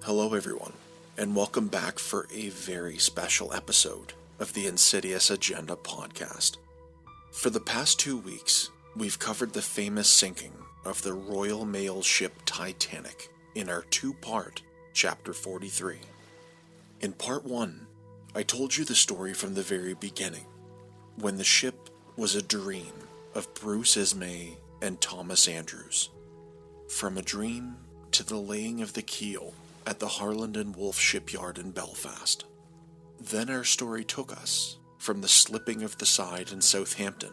Hello everyone, and welcome back for a very special episode of the Insidious Agenda podcast. For the past 2 weeks, we've covered the famous sinking of the Royal Mail ship Titanic in our two-part Chapter 43. In Part 1, I told you the story from the very beginning, when the ship was a dream of Bruce Ismay and Thomas Andrews. From a dream to the laying of the keel at the Harland and Wolff shipyard in Belfast. Then our story took us from the slipping of the side in Southampton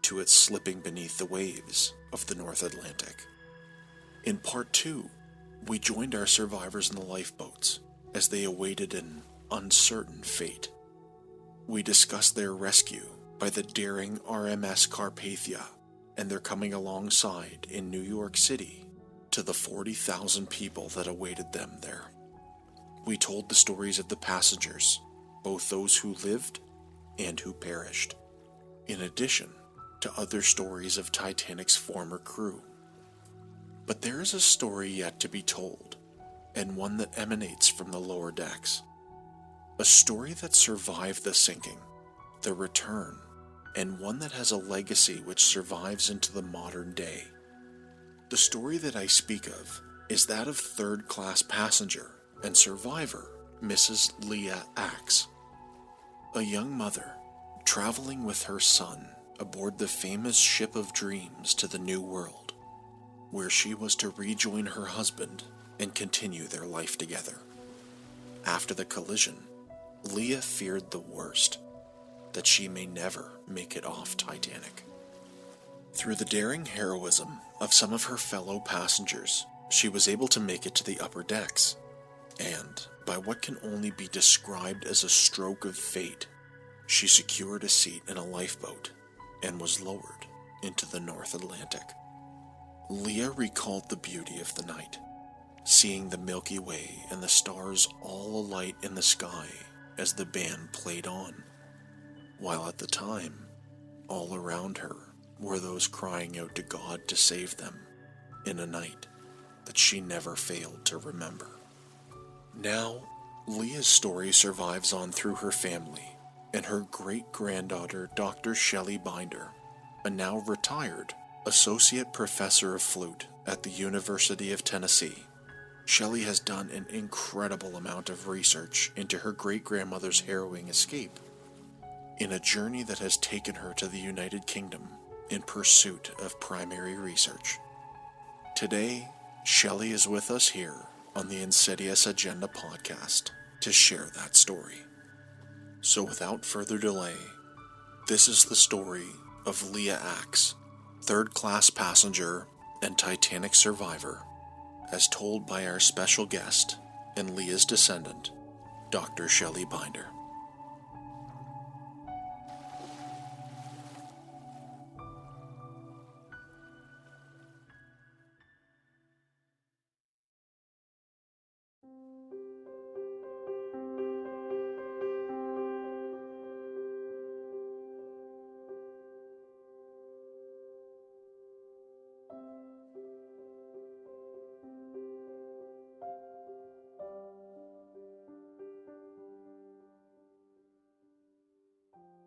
to its slipping beneath the waves of the North Atlantic. In Part 2, we joined our survivors in the lifeboats as they awaited an uncertain fate. We discussed their rescue by the daring RMS Carpathia and their coming alongside in New York City to the 40,000 people that awaited them there. We told the stories of the passengers, both those who lived and who perished, in addition to other stories of Titanic's former crew. But there is a story yet to be told, and one that emanates from the lower decks. A story that survived the sinking, the return, and one that has a legacy which survives into the modern day. The story that I speak of is that of third-class passenger and survivor Mrs. Leah Aks, a young mother traveling with her son aboard the famous ship of dreams to the New World, where she was to rejoin her husband and continue their life together. After the collision, Leah feared the worst, that she may never make it off Titanic. Through the daring heroism of some of her fellow passengers, she was able to make it to the upper decks, and, by what can only be described as a stroke of fate, she secured a seat in a lifeboat and was lowered into the North Atlantic. Leah recalled the beauty of the night, seeing the Milky Way and the stars all alight in the sky as the band played on, while at the time, all around her were those crying out to God to save them in a night that she never failed to remember. Now, Leah's story survives on through her family and her great-granddaughter, Dr. Shelley Binder, a now retired associate professor of flute at the University of Tennessee. Shelley has done an incredible amount of research into her great-grandmother's harrowing escape, in a journey that has taken her to the United Kingdom in pursuit of primary research. Today, Shelley is with us here on the Insidious Agenda podcast to share that story. So without further delay, this is the story of Leah Aks, third-class passenger and Titanic survivor, as told by our special guest and Leah's descendant, Dr. Shelley Binder.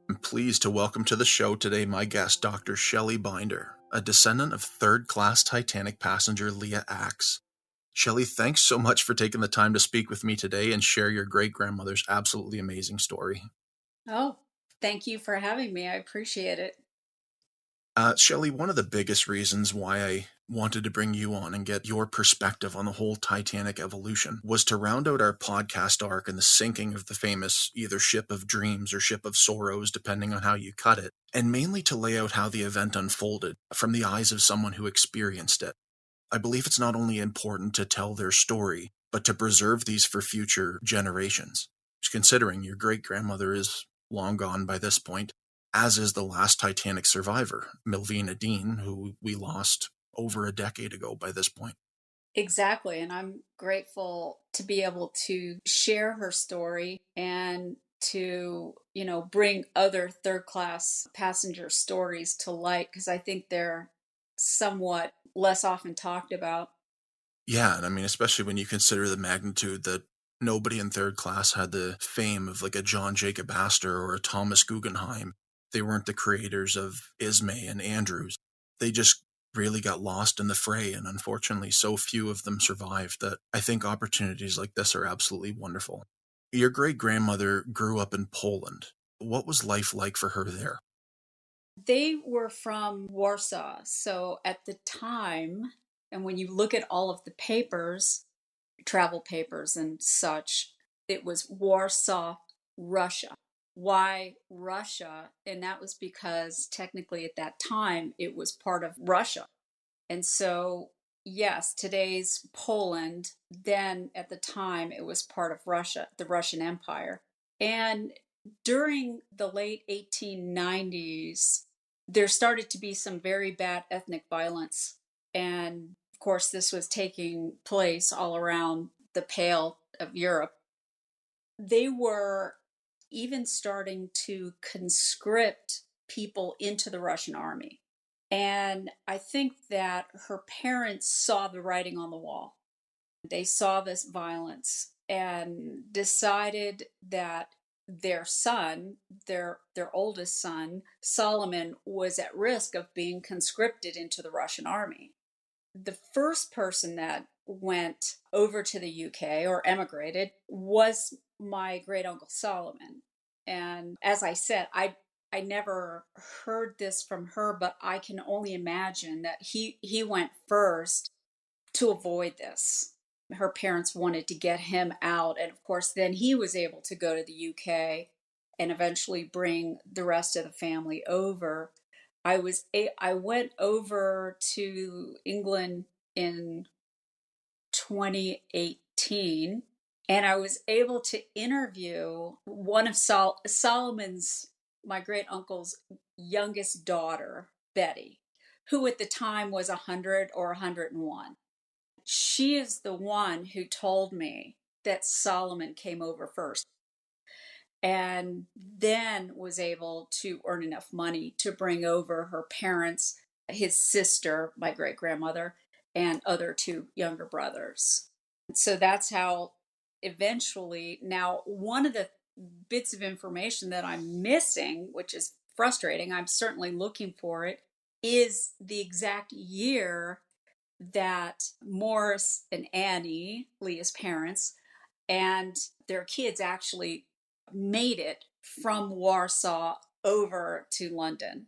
I'm pleased to welcome to the show today my guest, Dr. Shelley Binder, a descendant of third-class Titanic passenger Leah Aks. Shelley, thanks so much for taking the time to speak with me today and share your great-grandmother's absolutely amazing story. Oh, thank you for having me. I appreciate it. Shelley, one of the biggest reasons why I wanted to bring you on and get your perspective on the whole Titanic evolution was to round out our podcast arc and the sinking of the famous either ship of dreams or ship of sorrows, depending on how you cut it, and mainly to lay out how the event unfolded from the eyes of someone who experienced it. I believe it's not only important to tell their story, but to preserve these for future generations. Considering your great-grandmother is long gone by this point, as is the last Titanic survivor, Milvina Dean, who we lost over a decade ago by this point. Exactly. And I'm grateful to be able to share her story and to, bring other third class passenger stories to light because I think they're somewhat less often talked about. Yeah, and I mean, especially when you consider the magnitude that nobody in third class had the fame of like a John Jacob Astor or a Thomas Guggenheim. They weren't the creators of Ismay and Andrews. They just really got lost in the fray, and unfortunately, so few of them survived that I think opportunities like this are absolutely wonderful. Your great grandmother grew up in Poland. What was life like for her there? They were from Warsaw. So at the time, and when you look at all of the papers, travel papers and such, it was Warsaw, Russia. Why Russia? And that was because technically at that time it was part of Russia. And so, yes, today's Poland, then at the time it was part of Russia, the Russian Empire. And during the late 1890s, there started to be some very bad ethnic violence. And of course, this was taking place all around the Pale of Europe. They were even starting to conscript people into the Russian army. And I think that her parents saw the writing on the wall. They saw this violence and decided that their son, their oldest son, Solomon, was at risk of being conscripted into the Russian army. The first person that went over to the UK or emigrated was my great uncle Solomon. And as I said, I never heard this from her, but I can only imagine that he went first to avoid this. Her parents wanted to get him out, and of course then he was able to go to the UK and eventually bring the rest of the family over. I went over to England in 2018, and I was able to interview one of Solomon's, my great uncle's youngest daughter, Betty, who at the time was 100 or 101. She is the one who told me that Solomon came over first and then was able to earn enough money to bring over her parents, his sister, my great grandmother, and other two younger brothers. So that's how eventually, now, one of the bits of information that I'm missing, which is frustrating, I'm certainly looking for it, is the exact year that Morris and Annie, Leah's parents, and their kids actually made it from Warsaw over to London.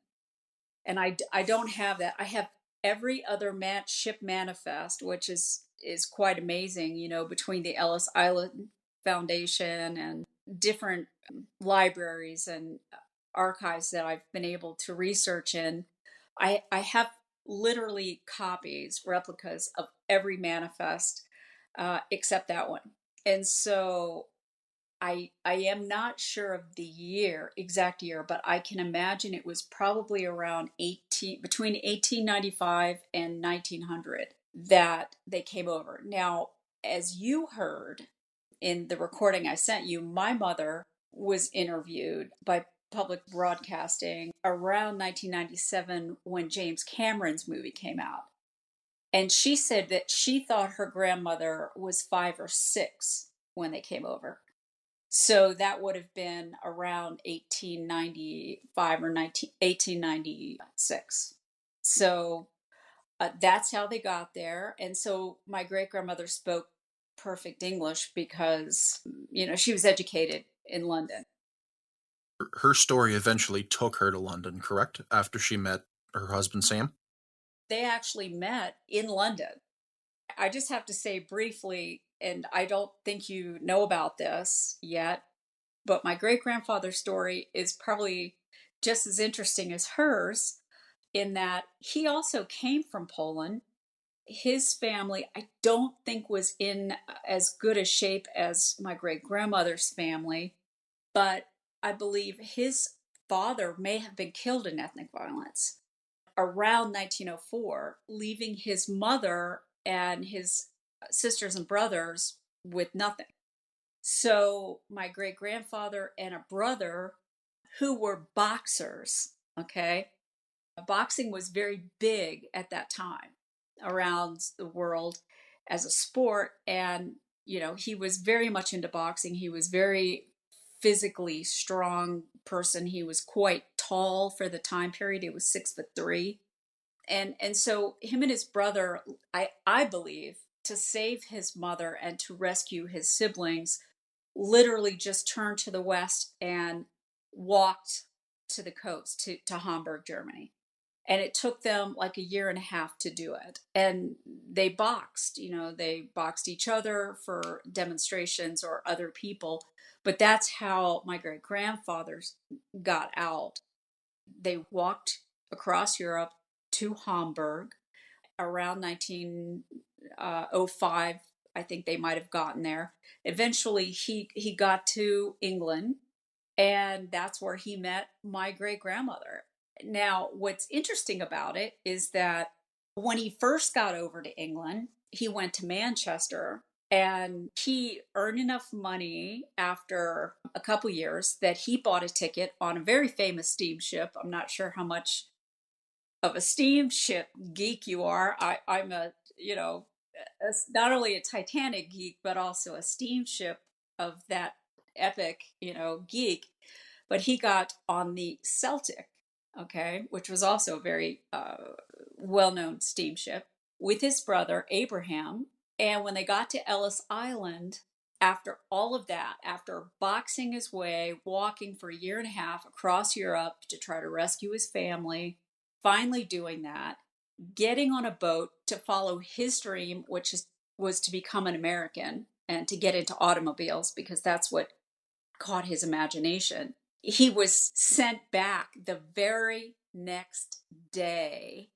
And I don't have that. I have every other ship manifest, which is quite amazing, between the Ellis Island Foundation and different libraries and archives that I've been able to research in. I have literally copies, replicas of every manifest except that one. And so I am not sure of the exact year, but I can imagine it was probably around between 1895 and 1900 that they came over. Now, as you heard in the recording I sent you, my mother was interviewed by public broadcasting around 1997 when James Cameron's movie came out. And she said that she thought her grandmother was 5 or 6 when they came over. So that would have been around 1895 or 1896. So that's how they got there. And so my great grandmother spoke perfect English because, she was educated in London. Her story eventually took her to London, correct? After she met her husband, Sam? They actually met in London. I just have to say briefly, and I don't think you know about this yet, but my great grandfather's story is probably just as interesting as hers in that he also came from Poland. His family, I don't think, was in as good a shape as my great grandmother's family, but I believe his father may have been killed in ethnic violence around 1904, leaving his mother and his sisters and brothers with nothing. So my great grandfather and a brother who were boxers, okay? Boxing was very big at that time around the world. as a sport. And, he was very much into boxing. He was very physically strong person. He was quite tall for the time period. He was 6'3". And so him and his brother, I believe, to save his mother and to rescue his siblings, literally just turned to the west and walked to the coast, to Hamburg, Germany. And it took them like a year and a half to do it. And they boxed, they boxed each other for demonstrations or other people. But that's how my great grandfathers got out. They walked across Europe to Hamburg around 1905. I think they might have gotten there. Eventually, he got to England, and that's where he met my great grandmother. Now, what's interesting about it is that when he first got over to England, he went to Manchester, and he earned enough money after a couple years that he bought a ticket on a very famous steamship. I'm not sure how much of a steamship geek you are. I'm not only a Titanic geek, but also a steamship of that epic, geek. But he got on the Celtic, okay, which was also a very well-known steamship, with his brother Abraham. And when they got to Ellis Island, after all of that, after boxing his way, walking for a year and a half across Europe to try to rescue his family, finally doing that, getting on a boat to follow his dream, was to become an American and to get into automobiles, because that's what caught his imagination. He was sent back the very next day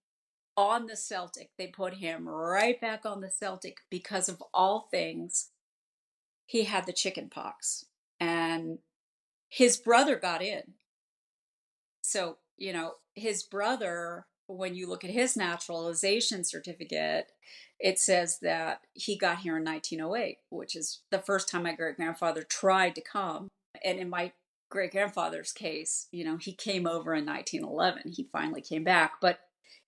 on the Celtic. They put him right back on the Celtic because, of all things, he had the chicken pox. And his brother got in. So, his brother, when you look at his naturalization certificate, it says that he got here in 1908, which is the first time my great grandfather tried to come. And in my great grandfather's case, he came over in 1911. He finally came back. But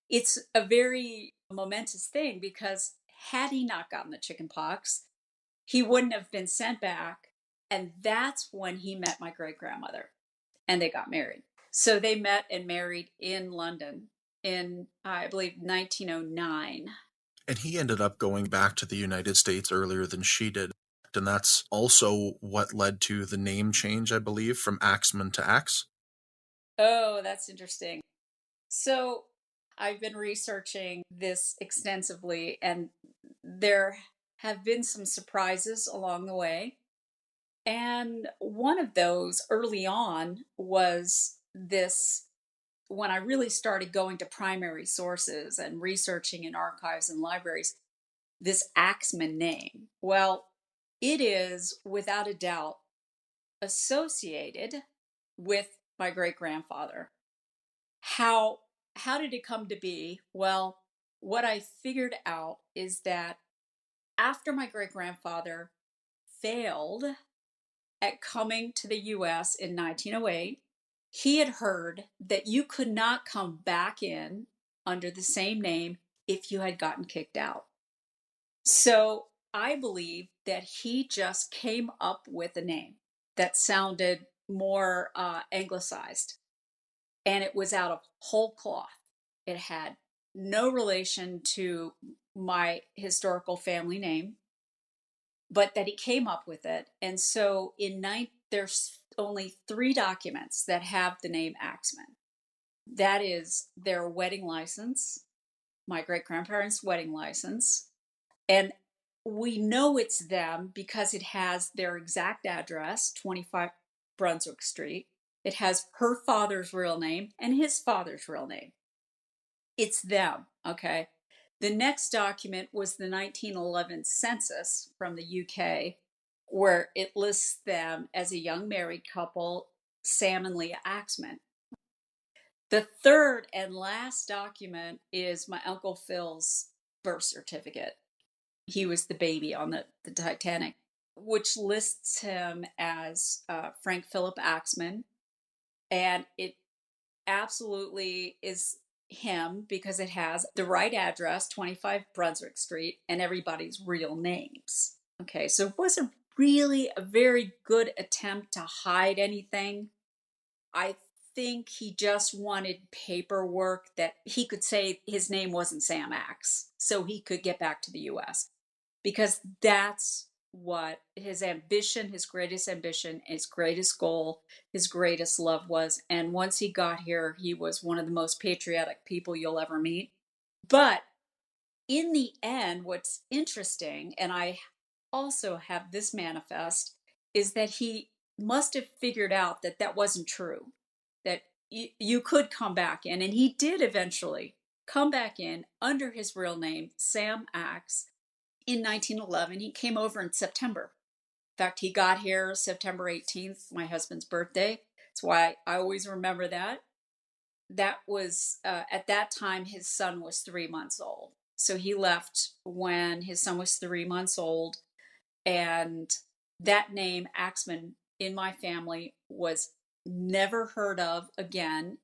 it's a very momentous thing, because had he not gotten the chicken pox, he wouldn't have been sent back. And that's when he met my great grandmother, and they got married. So they met and married in London in, I believe, 1909. And he ended up going back to the United States earlier than she did. And that's also what led to the name change, I believe, from Axman to Axe. Oh, that's interesting. So I've been researching this extensively, and there have been some surprises along the way. And one of those early on was this: when I really started going to primary sources and researching in archives and libraries, this Axman name. Well, it is without a doubt associated with my great grandfather. How did it come to be? Well, what I figured out is that after my great grandfather failed at coming to the US in 1908, he had heard that you could not come back in under the same name if you had gotten kicked out. So I believe that he just came up with a name that sounded more anglicized, and it was out of whole cloth. It had no relation to my historical family name, but that he came up with it. And so there's only 3 documents that have the name Axman. That is their wedding license, my great grandparents' wedding license. And we know it's them because it has their exact address, 25 Brunswick Street. It has her father's real name and his father's real name. It's them, okay? The next document was the 1911 census from the UK, where it lists them as a young married couple, Sam and Leah Axman. The third and last document is my Uncle Phil's birth certificate. He was the baby on the Titanic, which lists him as Frank Phillip Axman. And it absolutely is him because it has the right address, 25 Brunswick Street, and everybody's real names. Okay, so it wasn't really a very good attempt to hide anything. I think he just wanted paperwork that he could say his name wasn't Sam Aks, so he could get back to the US. Because that's what his ambition, his greatest ambition, his greatest goal, his greatest love was. And once he got here, he was one of the most patriotic people you'll ever meet. But in the end, what's interesting, and I also have this manifest, is that he must have figured out that that wasn't true, that you could come back in. And he did eventually come back in under his real name, Sam Aks, in 1911. He came over in September. In fact, he got here September 18th, my husband's birthday. That's why I always remember that. That was, at that time, his son was 3 months old. So he left when his son was 3 months old. And that name, Axman, in my family was never heard of again,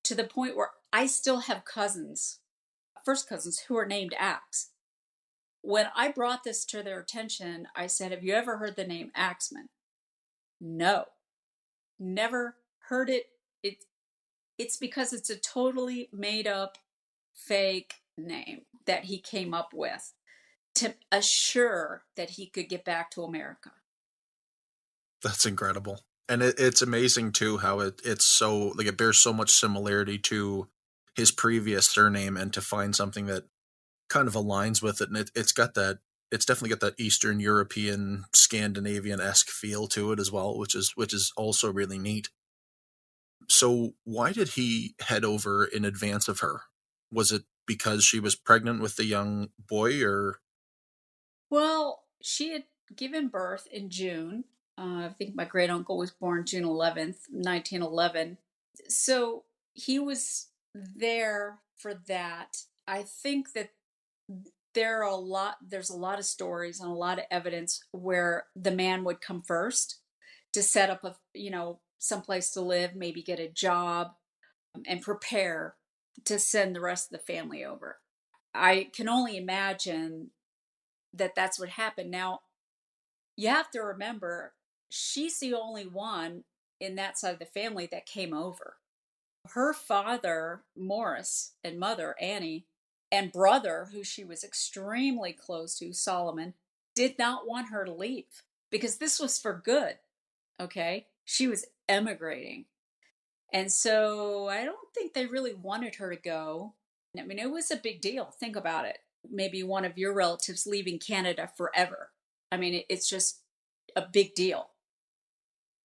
to the point where I still have cousins, first cousins, who are named Aks. When I brought this to their attention, I said, "Have you ever heard the name Axman?" No, never heard it. It's because it's a totally made up fake name that he came up with to assure that he could get back to America. That's incredible. And it's amazing too how it's so like it bears so much similarity to his previous surname, and to find something that kind of aligns with it. And it's got that, it's definitely got that Eastern European Scandinavian-esque feel to it as well, which is also really neat. So why did he head over in advance of her? Was it because she was pregnant with the young boy, or Well, she had given birth in June. I think my great uncle was born June 11th, 1911. So he was there for that. I think that there's a lot of stories and a lot of evidence where the man would come first to set up someplace to live, maybe get a job, and prepare to send the rest of the family over. I can only imagine that that's what happened. Now, you have to remember, she's the only one in that side of the family that came over. Her father, Morris, and mother, Annie, and brother, who she was extremely close to, Solomon, did not want her to leave because this was for good. Okay. She was emigrating. And so I don't think they really wanted her to go. I mean, it was a big deal. Think about it. Maybe one of your relatives leaving Canada forever. I mean, it's just a big deal.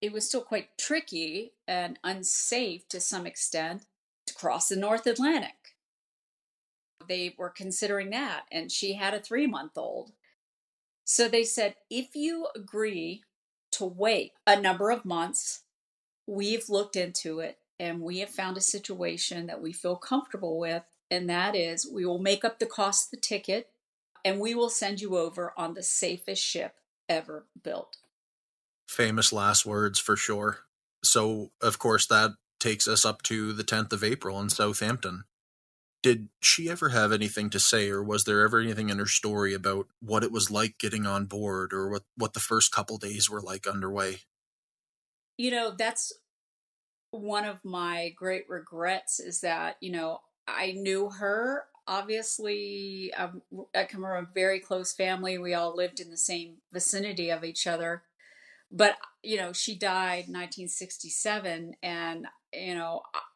It was still quite tricky and unsafe to some extent to cross the North Atlantic. They were considering that, and she had a 3 month old. So they said, if you agree to wait a number of months, we've looked into it and we have found a situation that we feel comfortable with. And that is, we will make up the cost of the ticket and we will send you over on the safest ship ever built. famous last words for sure. So, of course, that takes us up to the 10th of April in Southampton. Did she ever have anything to say, or was there ever anything in her story about what it was like getting on board, or what the first couple days were like underway? That's one of my great regrets is that, I knew her. Obviously, I come from a very close family. We all lived in the same vicinity of each other. But, she died 1967, and,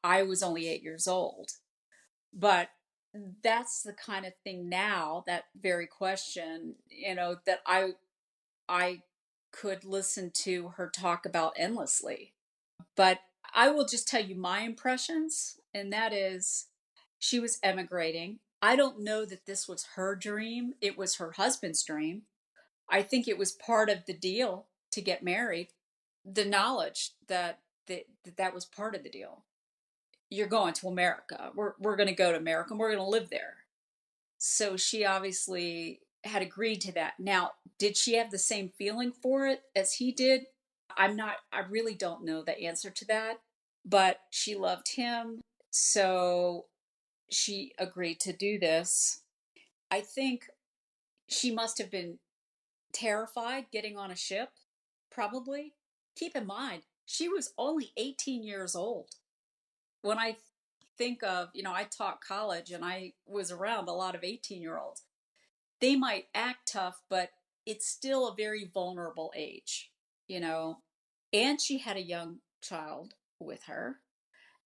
I was only 8 years old. But that's the kind of thing now, that very question, that I could listen to her talk about endlessly. But I will just tell you my impressions, and that is, she was emigrating. I don't know that this was her dream, it was her husband's dream. I think it was part of the deal to get married, the knowledge that was part of the deal. You're going to America. We're going to go to America and we're going to live there. So she obviously had agreed to that. Now, did she have the same feeling for it as he did? I really don't know the answer to that, but she loved him. So she agreed to do this. I think she must have been terrified getting on a ship, probably. Keep in mind, she was only 18 years old. When I think of, I taught college and I was around a lot of 18-year-olds. They might act tough, but it's still a very vulnerable age, you know. And she had a young child with her,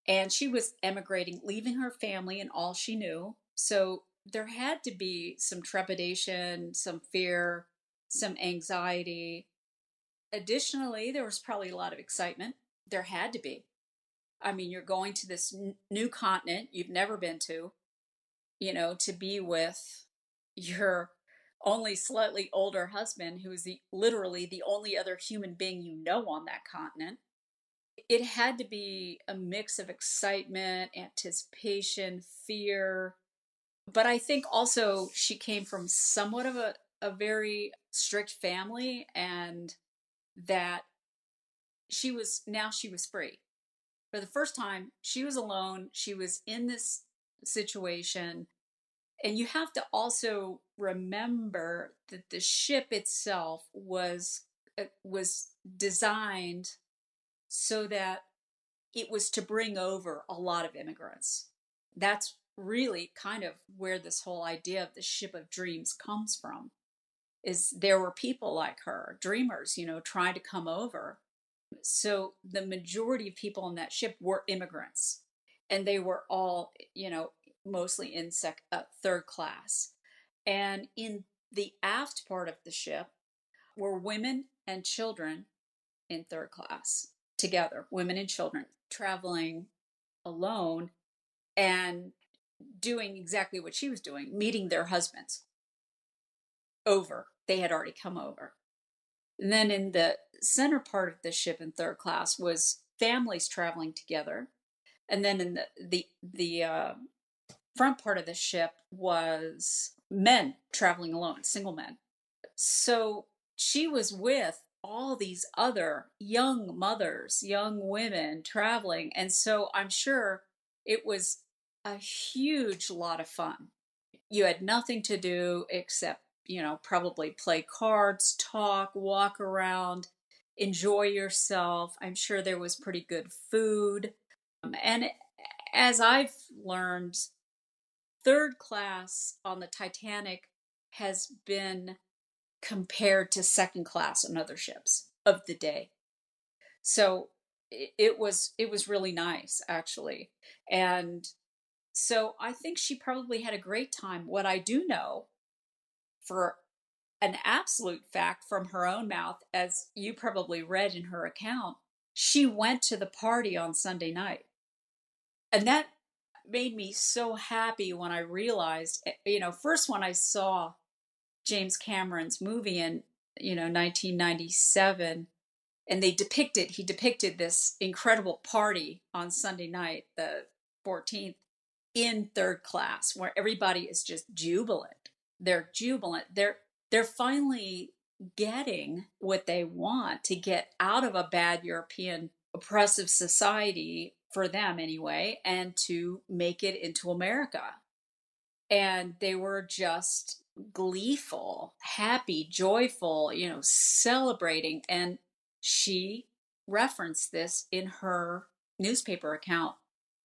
and she was emigrating, leaving her family and all she knew. So there had to be some trepidation, some fear, some anxiety. Additionally, there was probably a lot of excitement. There had to be. I mean, you're going to this new continent you've never been to, to be with your only slightly older husband, who is literally the only other human being you know on that continent. It had to be a mix of excitement, anticipation, fear. But I think also she came from somewhat of a very strict family, and that she was free. For the first time, she was alone. She was in this situation. And you have to also remember that the ship itself was designed so that it was to bring over a lot of immigrants. That's really kind of where this whole idea of the ship of dreams comes from. Is there were people like her, dreamers, trying to come over. So the majority of people on that ship were immigrants, and they were all, mostly in third class. And in the aft part of the ship were women and children in third class together, women and children traveling alone and doing exactly what she was doing, meeting their husbands over. They had already come over. And then in the center part of the ship in third class was families traveling together. And then in the front part of the ship was men traveling alone, single men. So she was with all these other young mothers, young women traveling. And so I'm sure it was a huge lot of fun. You had nothing to do except, probably play cards, talk, walk around, enjoy yourself. I'm sure there was pretty good food. And as I've learned, third class on the Titanic has been compared to second class on other ships of the day. So it was really nice, actually. And so I think she probably had a great time. What I do know for an absolute fact from her own mouth, as you probably read in her account, she went to the party on Sunday night. And that made me so happy when I realized, first when I saw James Cameron's movie in, 1997, and he depicted this incredible party on Sunday night, the 14th, in third class, where everybody is just jubilant. They're jubilant. They're finally getting what they want to get out of a bad European oppressive society, for them anyway, and to make it into America. And they were just gleeful, happy, joyful, celebrating. And she referenced this in her newspaper account.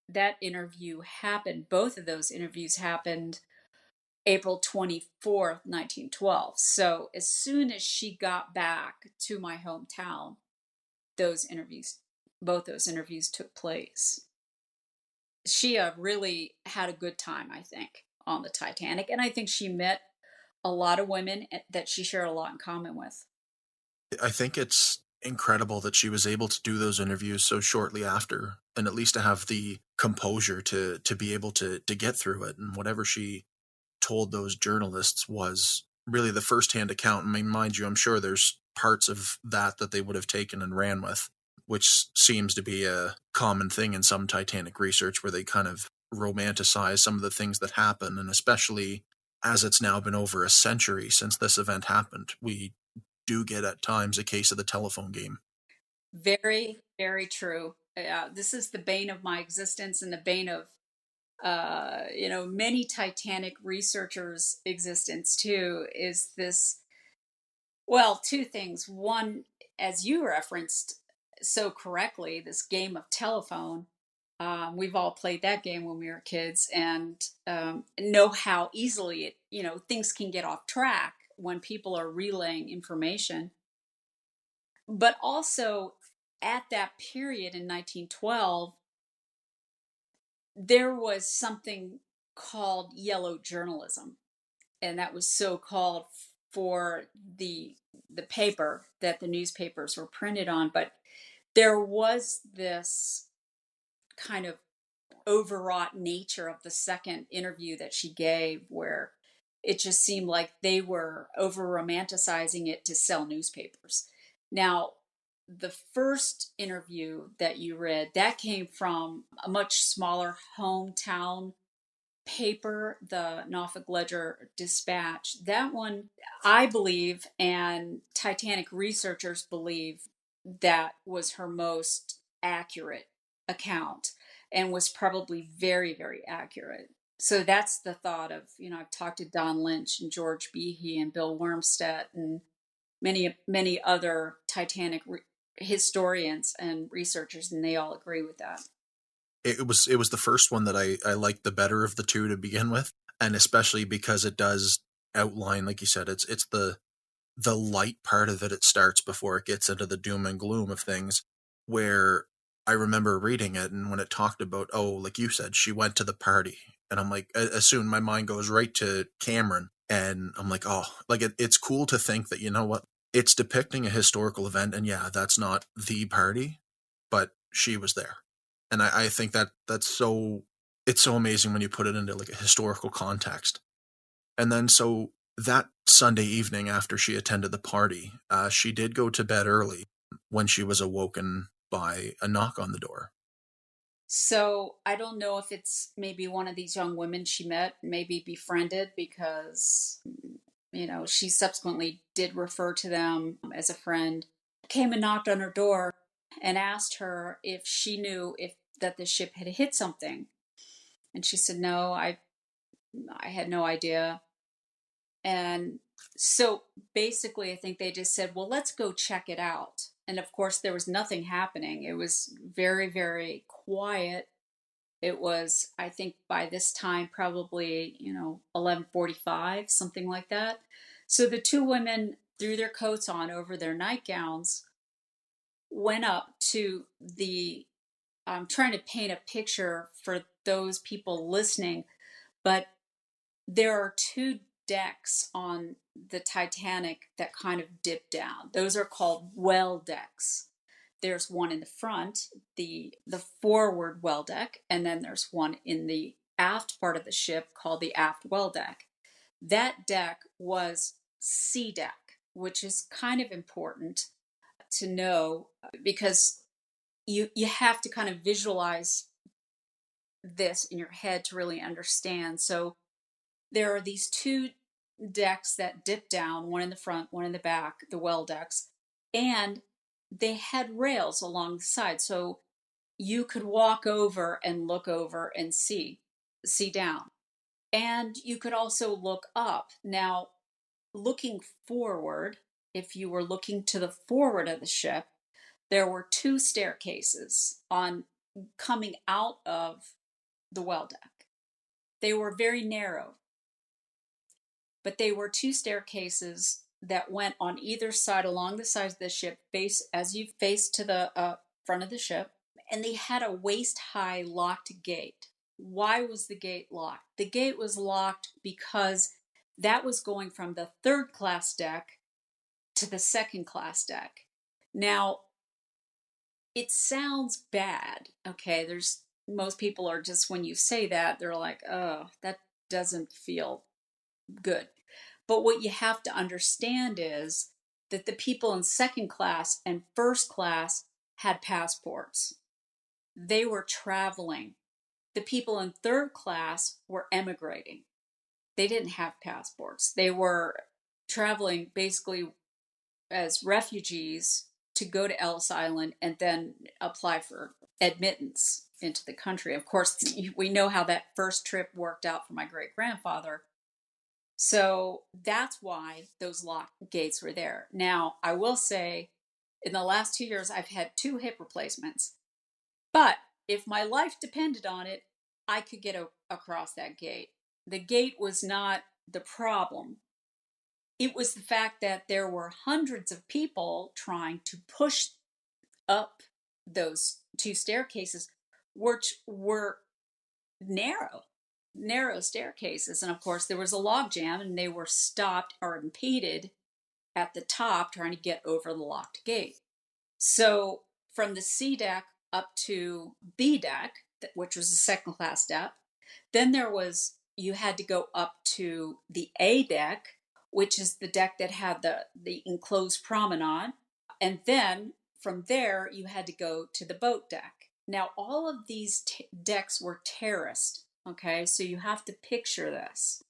That interview happened, both of those interviews happened April 24th, 1912. So as soon as she got back to my hometown, both those interviews took place. She really had a good time, I think, on the Titanic. And I think she met a lot of women that she shared a lot in common with. I think it's incredible that she was able to do those interviews so shortly after, and at least to have the composure to be able to get through it. And whatever she told those journalists was really the first-hand account. I mean, mind you, I'm sure there's parts of that they would have taken and ran with, which seems to be a common thing in some Titanic research, where they kind of romanticize some of the things that happen. And especially as it's now been over a century since this event happened, we do get at times a case of the telephone game. Very, very true. This is the bane of my existence and the bane of many Titanic researchers' existence too is this. Well, two things. One, as you referenced so correctly, this game of telephone. We've all played that game when we were kids, and know how easily things can get off track when people are relaying information. But also, at that period in 1912, there was something called yellow journalism, and that was so called for the paper that the newspapers were printed on. But there was this kind of overwrought nature of the second interview that she gave, where it just seemed like they were over romanticizing it to sell newspapers. Now, the first interview that you read, that came from a much smaller hometown paper, the Norfolk Ledger Dispatch. That one, I believe, and Titanic researchers believe, that was her most accurate account and was probably very, very accurate. So that's the thought of, I've talked to Don Lynch and George Behe and Bill Wormstead and many, many other Titanic historians and researchers, and they all agree with that. It was the first one that I liked the better of the two to begin with, and especially because it does outline, like you said, it's the light part of it. It starts before it gets into the doom and gloom of things, where I remember reading it, and when it talked about, oh, like you said, she went to the party, and I'm like, as soon my mind goes right to Cameron, and I'm like, oh, like it's cool to think that, you know what, it's depicting a historical event, and yeah, that's not the party, but she was there. And I think that's so, it's so amazing when you put it into like a historical context. And then so that Sunday evening after she attended the party, she did go to bed early when she was awoken by a knock on the door. So I don't know if it's maybe one of these young women she met, maybe befriended, because, she subsequently did refer to them as a friend, came and knocked on her door and asked her if she knew if that the ship had hit something. And she said, no, I had no idea. And so basically, I think they just said, well, let's go check it out. And of course, there was nothing happening. It was very, very quiet. It was, I think, by this time, probably, 11:45, something like that. So the two women threw their coats on over their nightgowns, went up to the, I'm trying to paint a picture for those people listening, but there are two decks on the Titanic that kind of dip down. Those are called well decks. There's one in the front, the forward well deck, and then there's one in the aft part of the ship called the aft well deck. That deck was C deck, which is kind of important to know, because you have to kind of visualize this in your head to really understand. So there are these two decks that dip down, one in the front, one in the back, the well decks, and they had rails along the side. So you could walk over and look over and see down. And you could also look up. Now, looking forward, if you were looking to the forward of the ship, there were two staircases on coming out of the well deck. They were very narrow, but they were two staircases that went on either side along the sides of the ship, face as you face to the front of the ship, and they had a waist-high locked gate. Why was the gate locked? The gate was locked because that was going from the third class deck to the second class deck. Now, it sounds bad, okay? There's most people are just, when you say that, they're like, oh, that doesn't feel good. But what you have to understand is that the people in second class and first class had passports. They were traveling. The people in third class were emigrating. They didn't have passports. They were traveling basically as refugees to go to Ellis Island and then apply for admittance. into the country. Of course, we know how that first trip worked out for my great grandfather. So that's why those locked gates were there. Now, I will say, in the last 2 years, I've had 2 hip replacements. But if my life depended on it, I could get across that gate. The gate was not the problem. It was the fact that there were hundreds of people trying to push up those 2 staircases, which were narrow staircases. And of course, there was a log jam and they were stopped or impeded at the top trying to get over the locked gate. So from the C deck up to B deck, which was the second class step, then you had to go up to the A deck, which is the deck that had the enclosed promenade. And then from there, you had to go to the boat deck. Now, all of these decks were terraced. Okay, so you have to picture this.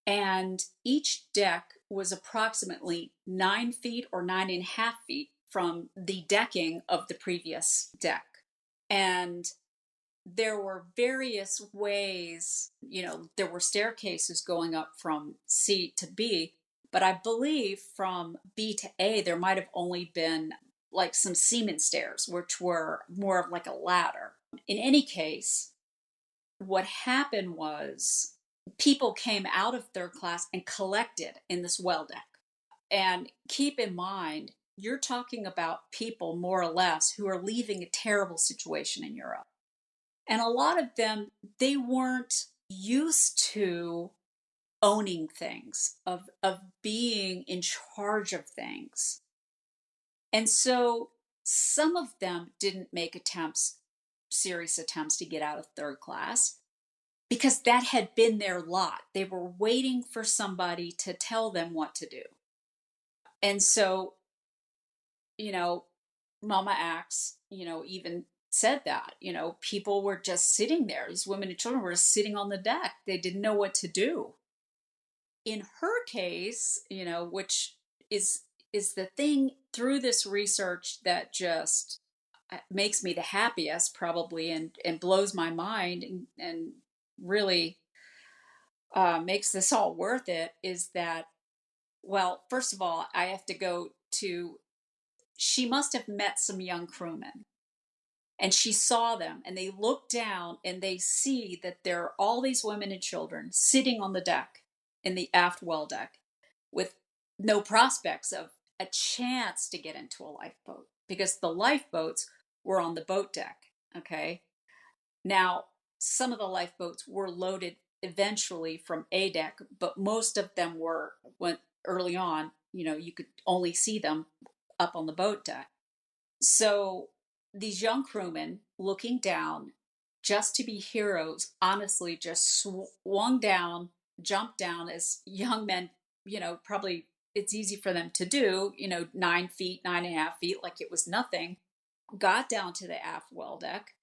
And each deck was approximately 9 feet or 9.5 feet from the decking of the previous deck. And there were various ways, there were staircases going up from C to B, but I believe from B to A, there might have only been like some Seaman stairs, which were more of like a ladder. In any case, what happened was people came out of third class and collected in this well deck. And keep in mind, you're talking about people more or less who are leaving a terrible situation in Europe. And a lot of them, they weren't used to owning things, of being in charge of things. And so some of them didn't make serious attempts to get out of third class because that had been their lot. They were waiting for somebody to tell them what to do. And so, Mama Aks, even said that, people were just sitting there. These women and children were sitting on the deck. They didn't know what to do. In her case, which is the thing through this research that just makes me the happiest probably, and blows my mind, and really makes this all worth it, is that, well, first of all, I have to go to, she must have met some young crewmen. And she saw them, and they look down and they see that there are all these women and children sitting on the deck in the aft well deck with no prospects of a chance to get into a lifeboat because the lifeboats were on the boat deck. Okay. Now, some of the lifeboats were loaded eventually from A deck, but most of them went early on, you could only see them up on the boat deck. So these young crewmen looking down just to be heroes, honestly, just swung down, jumped down as young men, probably it's easy for them to do, 9 feet, 9.5 feet, like it was nothing, got down to the aft well deck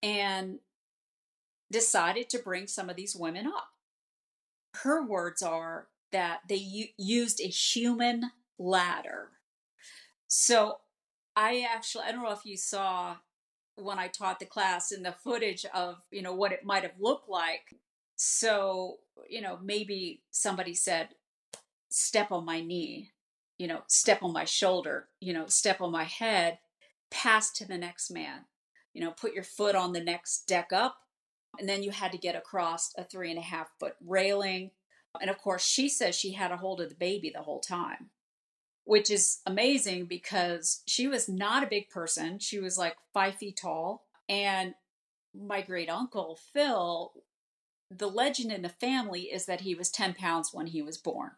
and decided to bring some of these women up. Her words are that they used a human ladder. So I don't know if you saw when I taught the class in the footage of, what it might have looked like. So, maybe somebody said, step on my knee, step on my shoulder, step on my head, pass to the next man, put your foot on the next deck up. And then you had to get across a 3.5 foot railing. And of course, she says she had a hold of the baby the whole time, which is amazing because she was not a big person. She was like 5 feet tall. And my great uncle, Phil, the legend in the family is that he was 10 pounds when he was born.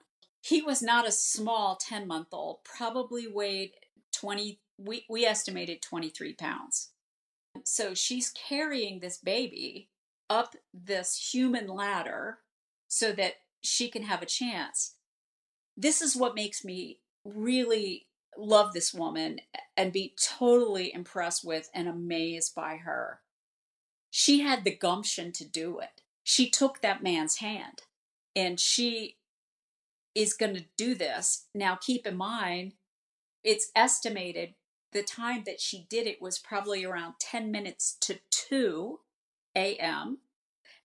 He was not a small 10-month-old, probably weighed 20, we estimated 23 pounds. So she's carrying this baby up this human ladder so that she can have a chance. This is what makes me really love this woman and be totally impressed with and amazed by her. She had the gumption to do it. She took that man's hand and she is going to do this. Now, keep in mind, it's estimated the time that she did it was probably around 10 minutes to 2. a.m.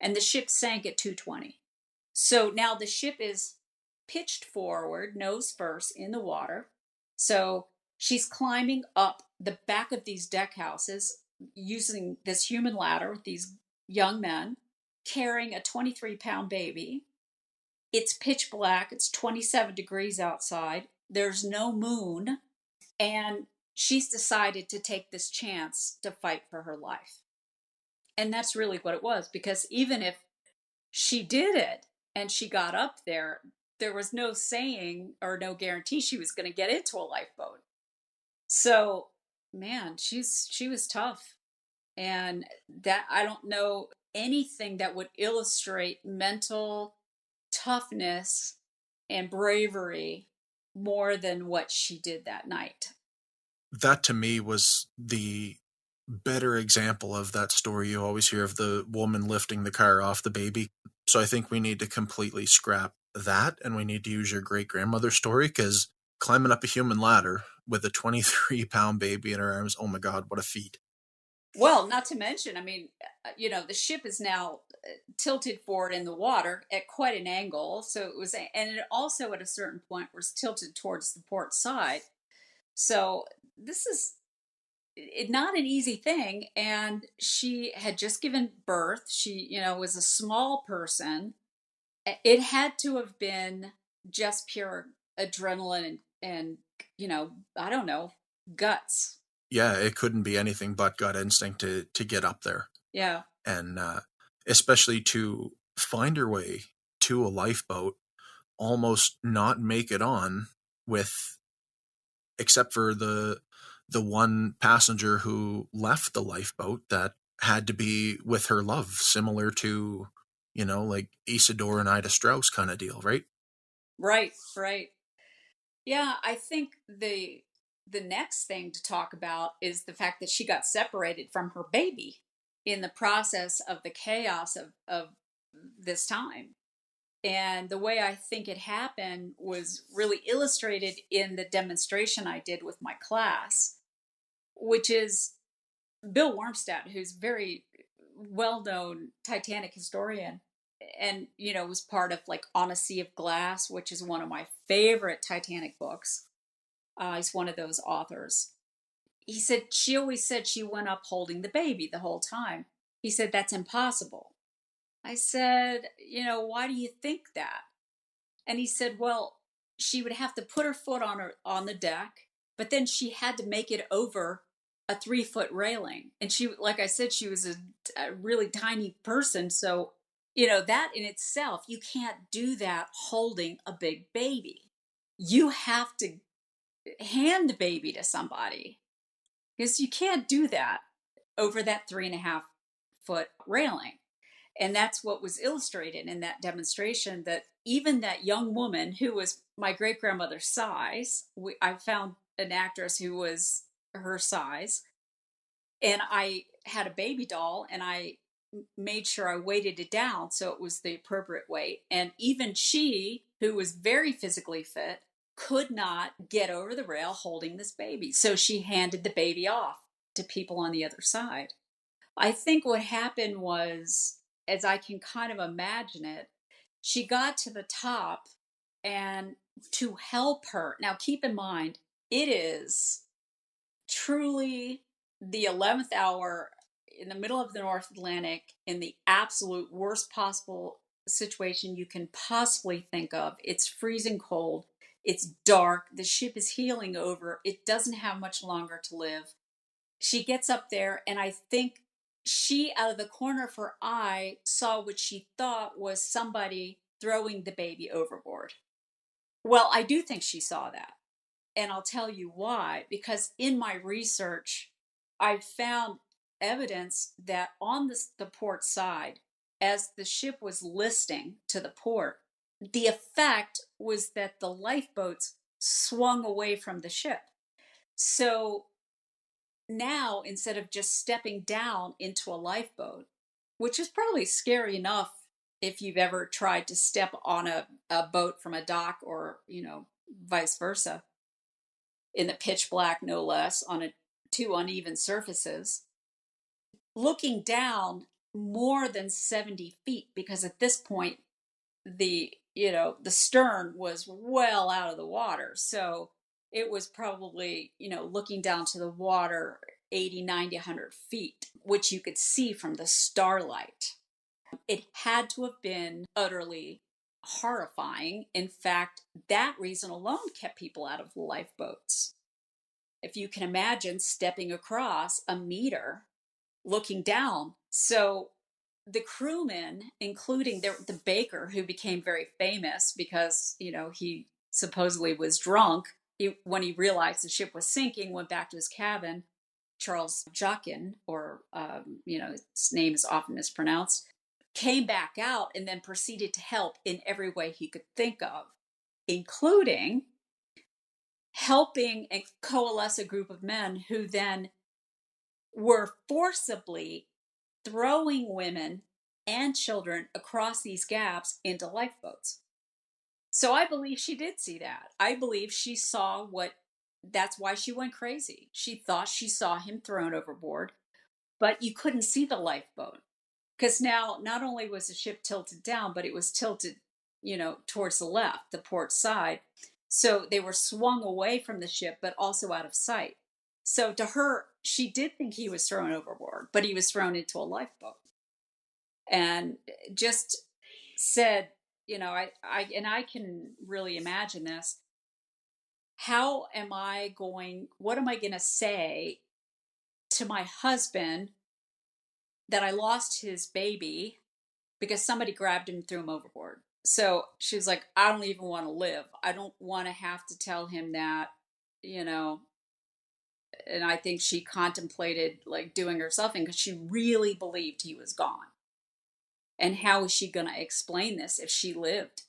and the ship sank at 2:20. So now the ship is pitched forward, nose first in the water. So she's climbing up the back of these deck houses using this human ladder with these young men carrying a 23-pound baby. It's pitch black, it's 27 degrees outside, there's no moon, and she's decided to take this chance to fight for her life. And that's really what it was, because even if she did it and she got up there, there was no saying or no guarantee she was going to get into a lifeboat. So, man, she was tough. And that, I don't know anything that would illustrate mental toughness and bravery more than what she did that night. That to me was the better example of that story you always hear of the woman lifting the car off the baby. So I think we need to completely scrap that, and we need to use your great-grandmother story, because climbing up a human ladder with a 23-pound baby in her arms, oh my God, what a feat. Well, not to mention, I mean, the ship is now tilted forward in the water at quite an angle. So it was, and it also at a certain point was tilted towards the port side. So this is not an easy thing. And she had just given birth. She, was a small person. It had to have been just pure adrenaline and I don't know, guts. Yeah, it couldn't be anything but gut instinct to get up there. Yeah. And especially to find her way to a lifeboat, almost not make it on with, except for the one passenger who left the lifeboat that had to be with her love, similar to, like Isidore and Ida Strauss kind of deal, right? Right, right. Yeah, I think the next thing to talk about is the fact that she got separated from her baby in the process of the chaos of this time. And the way I think it happened was really illustrated in the demonstration I did with my class, which is Bill Wormstadt, who's very well-known Titanic historian, and was part of like On a Sea of Glass, which is one of my favorite Titanic books. He's one of those authors. He said she always said she went up holding the baby the whole time. He said that's impossible. I said, why do you think that? And he said, well, she would have to put her foot on the deck, but then she had to make it over a 3-foot railing. And she, like I said, she was a really tiny person. So, that in itself, you can't do that holding a big baby. You have to hand the baby to somebody, because you can't do that over that 3.5-foot railing. And that's what was illustrated in that demonstration, that even that young woman who was my great grandmother's size, I found an actress who was her size, and I had a baby doll, and I made sure I weighted it down so it was the appropriate weight. And even she, who was very physically fit, could not get over the rail holding this baby. So she handed the baby off to people on the other side. I think what happened was, as I can kind of imagine it, she got to the top, and to help her. Now, keep in mind, it is truly the 11th hour in the middle of the North Atlantic, in the absolute worst possible situation you can possibly think of. It's freezing cold. It's dark. The ship is heeling over. It doesn't have much longer to live. She gets up there, and I think she, out of the corner of her eye, saw what she thought was somebody throwing the baby overboard. Well, I do think she saw that. And I'll tell you why. Because in my research, I found evidence that on the port side, as the ship was listing to the port, the effect was that the lifeboats swung away from the ship. So now, instead of just stepping down into a lifeboat, which is probably scary enough if you've ever tried to step on a boat from a dock, or vice versa, in the pitch black, no less, on two uneven surfaces, looking down more than 70 feet, because at this point, the stern was well out of the water. So it was probably, looking down to the water 80, 90, 100 feet, which you could see from the starlight. It had to have been utterly horrifying. In fact, that reason alone kept people out of lifeboats. If you can imagine stepping across a meter, looking down. So the crewmen, including the baker, who became very famous because, he supposedly was drunk, when he realized the ship was sinking, went back to his cabin. Charles Jockin, or, his name is often mispronounced, came back out and then proceeded to help in every way he could think of, including helping and coalesce a group of men who then were forcibly throwing women and children across these gaps into lifeboats. So I believe she did see that. I believe she saw that's why she went crazy. She thought she saw him thrown overboard, but you couldn't see the lifeboat. Because now, not only was the ship tilted down, but it was tilted, towards the left, the port side. So they were swung away from the ship, but also out of sight. So to her, she did think he was thrown overboard, but he was thrown into a lifeboat. And just said, I can really imagine this. What am I going to say to my husband that I lost his baby because somebody grabbed him and threw him overboard? So she was like, I don't even want to live. I don't want to have to tell him that, and I think she contemplated like doing herself in, because she really believed he was gone. And how is she going to explain this if she lived,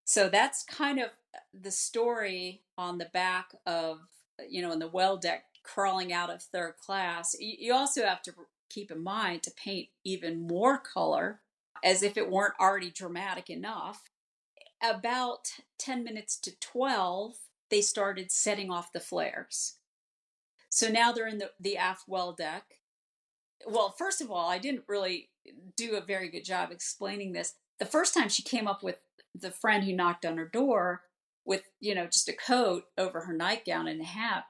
So that's kind of the story on the back of, in the well deck, crawling out of third class. You also have to keep in mind to paint even more color, as if it weren't already dramatic enough. About 10 minutes to 12, they started setting off the flares. So now they're in the aft well deck. Well, first of all, I didn't really do a very good job explaining this. The first time she came up with the friend who knocked on her door with, just a coat over her nightgown and a hat,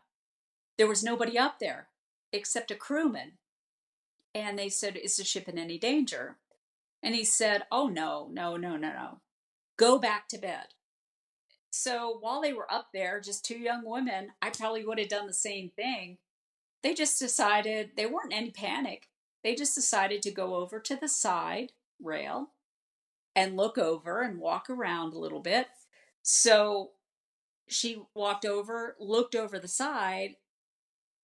there was nobody up there except a crewman. And they said, is the ship in any danger? And he said, oh, no, no, no, no, no. Go back to bed. So while they were up there, just two young women, I probably would have done the same thing. They just decided, there weren't any panic. They just decided to go over to the side rail and look over and walk around a little bit. So she walked over, looked over the side,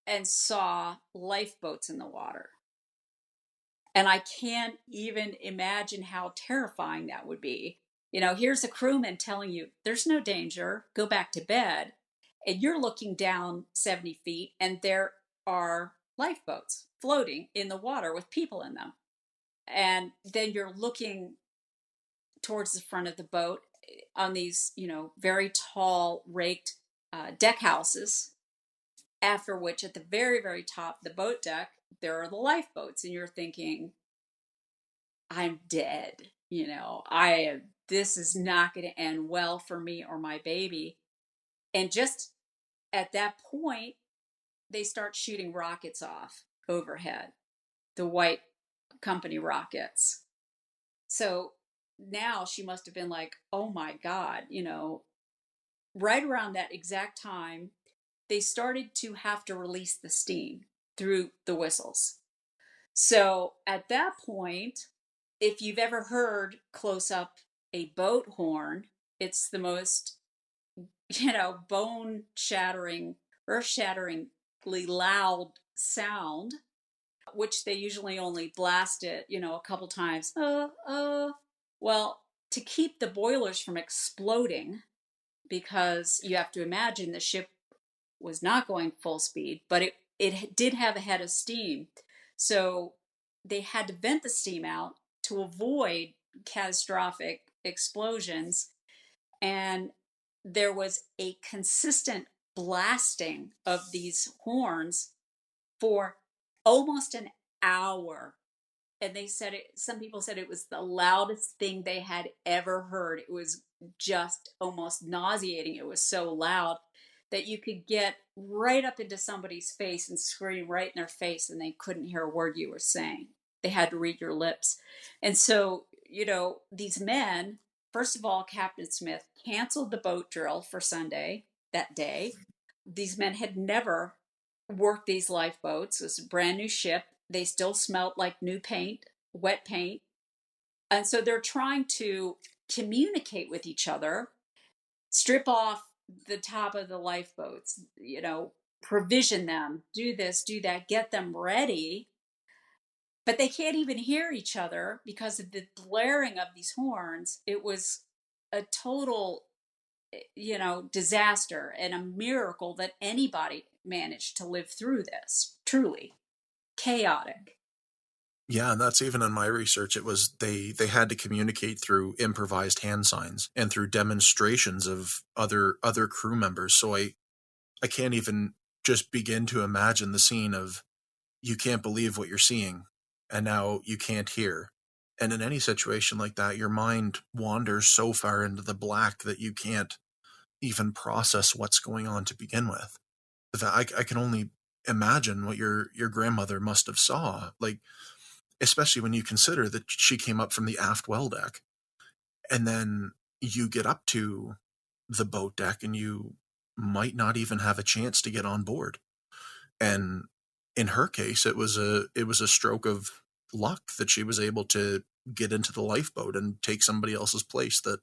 and saw lifeboats in the water. And I can't even imagine how terrifying that would be. Here's a crewman telling you, there's no danger, go back to bed. And you're looking down 70 feet, and there are lifeboats floating in the water with people in them. And then you're looking towards the front of the boat on these, very tall raked deck houses, after which at the very, very top, the boat deck, there are the lifeboats. And you're thinking, I'm dead. This is not going to end well for me or my baby. And just at that point, they start shooting rockets off overhead, the white company rockets. So now she must have been like, oh my God, right around that exact time, they started to have to release the steam through the whistles. So at that point, if you've ever heard close up a boat horn, it's the most, bone shattering, earth shatteringly loud sound, which they usually only blast it, a couple times. Well, to keep the boilers from exploding, because you have to imagine the ship was not going full speed, but it did have a head of steam. So they had to vent the steam out to avoid catastrophic explosions. And there was a consistent blasting of these horns for almost an hour. And they said it, some people said it was the loudest thing they had ever heard. It was just almost nauseating. It was so loud that you could get right up into somebody's face and scream right in their face, and they couldn't hear a word you were saying. They had to read your lips. And so, these men, first of all, Captain Smith canceled the boat drill for Sunday that day. These men had never worked these lifeboats. It was a brand new ship. They still smelled like new paint, wet paint. And so they're trying to communicate with each other, strip off the top of the lifeboats, provision them, do this, do that, get them ready. But they can't even hear each other because of the blaring of these horns. It was a total, disaster, and a miracle that anybody managed to live through this. Truly chaotic. Yeah, and that's even in my research. It was they had to communicate through improvised hand signs and through demonstrations of other crew members. So I can't even just begin to imagine the scene of you can't believe what you're seeing and now you can't hear. And in any situation like that, your mind wanders so far into the black that you can't even process what's going on to begin with. I can only imagine what your grandmother must have saw, like, especially when you consider that she came up from the aft well deck, and then you get up to the boat deck and you might not even have a chance to get on board. And in her case, it was a stroke of luck that she was able to get into the lifeboat and take somebody else's place that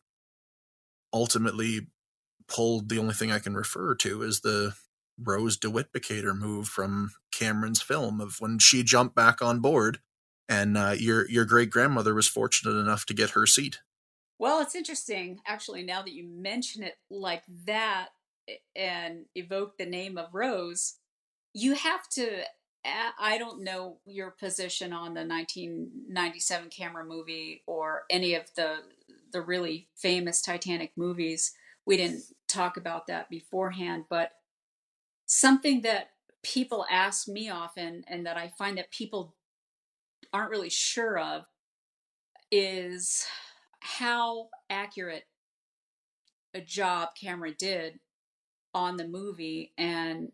ultimately pulled. The only thing I can refer to is the Rose DeWitt-Bicator move from Cameron's film of when she jumped back on board, and your great grandmother was fortunate enough to get her seat. Well, it's interesting, actually, now that you mention it like that and evoke the name of Rose, you have to. I don't know your position on the 1997 camera movie or any of the really famous Titanic movies. We didn't talk about that beforehand, but something that people ask me often and that I find that people aren't really sure of is how accurate a job camera did on the movie, and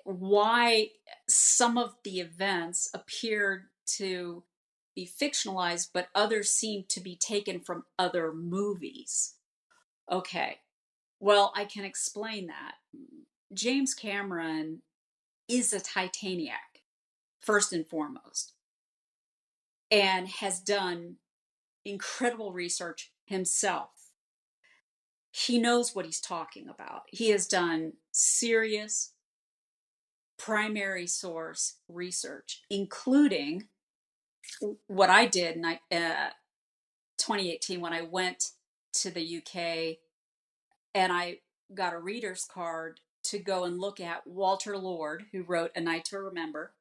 why some of the events appeared to be fictionalized, but others seem to be taken from other movies. Okay, well, I can explain that. James Cameron is a Titaniac, first and foremost, and has done incredible research himself. He knows what he's talking about. He has done serious primary source research, including what I did in 2018 when I went to the UK and I got a reader's card to go and look at Walter Lord, who wrote A Night to Remember.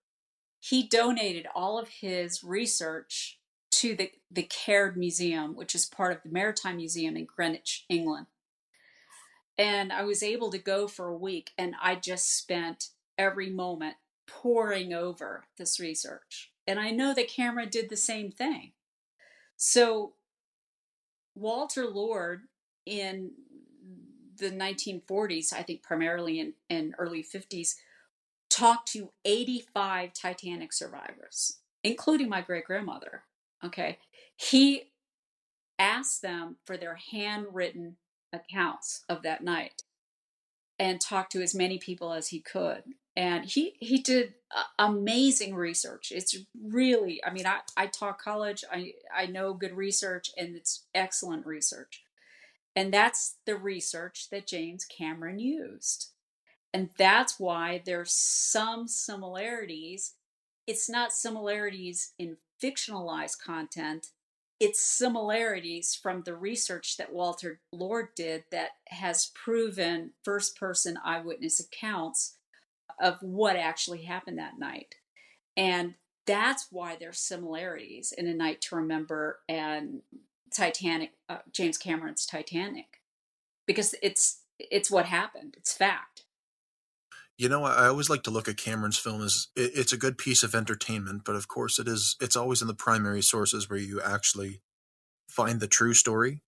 He donated all of his research to the Caird Museum, which is part of the Maritime Museum in Greenwich, England. And I was able to go for a week, and I just spent every moment poring over this research. And I know that Cameron did the same thing. So Walter Lord in the 1940s, I think primarily in early 50s, talked to 85 Titanic survivors, including my great grandmother. Okay. He asked them for their handwritten accounts of that night and talked to as many people as he could. And he did amazing research. It's really, I mean, I taught college. I know good research, and it's excellent research. And that's the research that James Cameron used. And that's why there's some similarities. It's not similarities in fictionalized content, it's similarities from the research that Walter Lord did that has proven first person eyewitness accounts of what actually happened that night. And that's why there's similarities in A Night to Remember and Titanic, James Cameron's Titanic, because it's what happened. It's fact. I always like to look at Cameron's film as it's a good piece of entertainment, but of course it's always in the primary sources where you actually find the true story.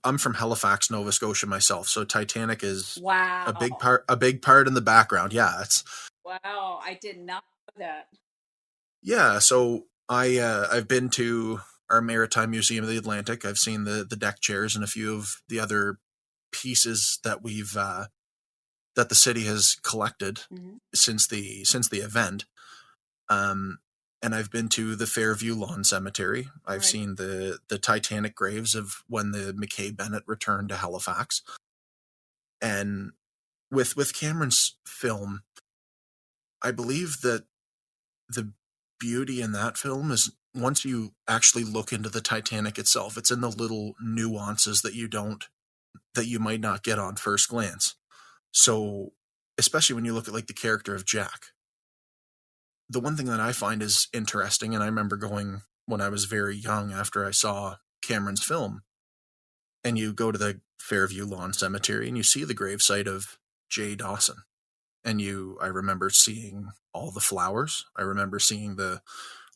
I'm from Halifax, Nova Scotia myself, so Titanic is Wow. a big part in the background. Yeah, it's Wow. I did not know that. yeah. So I've been to our Maritime Museum of the Atlantic. I've seen the deck chairs and a few of the other pieces that the city has collected Mm-hmm. since the event. Um, and I've been to the Fairview Lawn Cemetery. I've Right. seen the Titanic graves of when the McKay Bennett returned to Halifax. And with Cameron's film, I believe that the beauty in that film is once you actually look into the Titanic itself, it's in the little nuances that you might not get on first glance. So, especially when you look at like the character of Jack, the one thing that I find is interesting, and I remember going when I was very young after I saw Cameron's film, and you go to the Fairview Lawn Cemetery and you see the gravesite of Jay Dawson. And I remember seeing all the flowers. I remember seeing the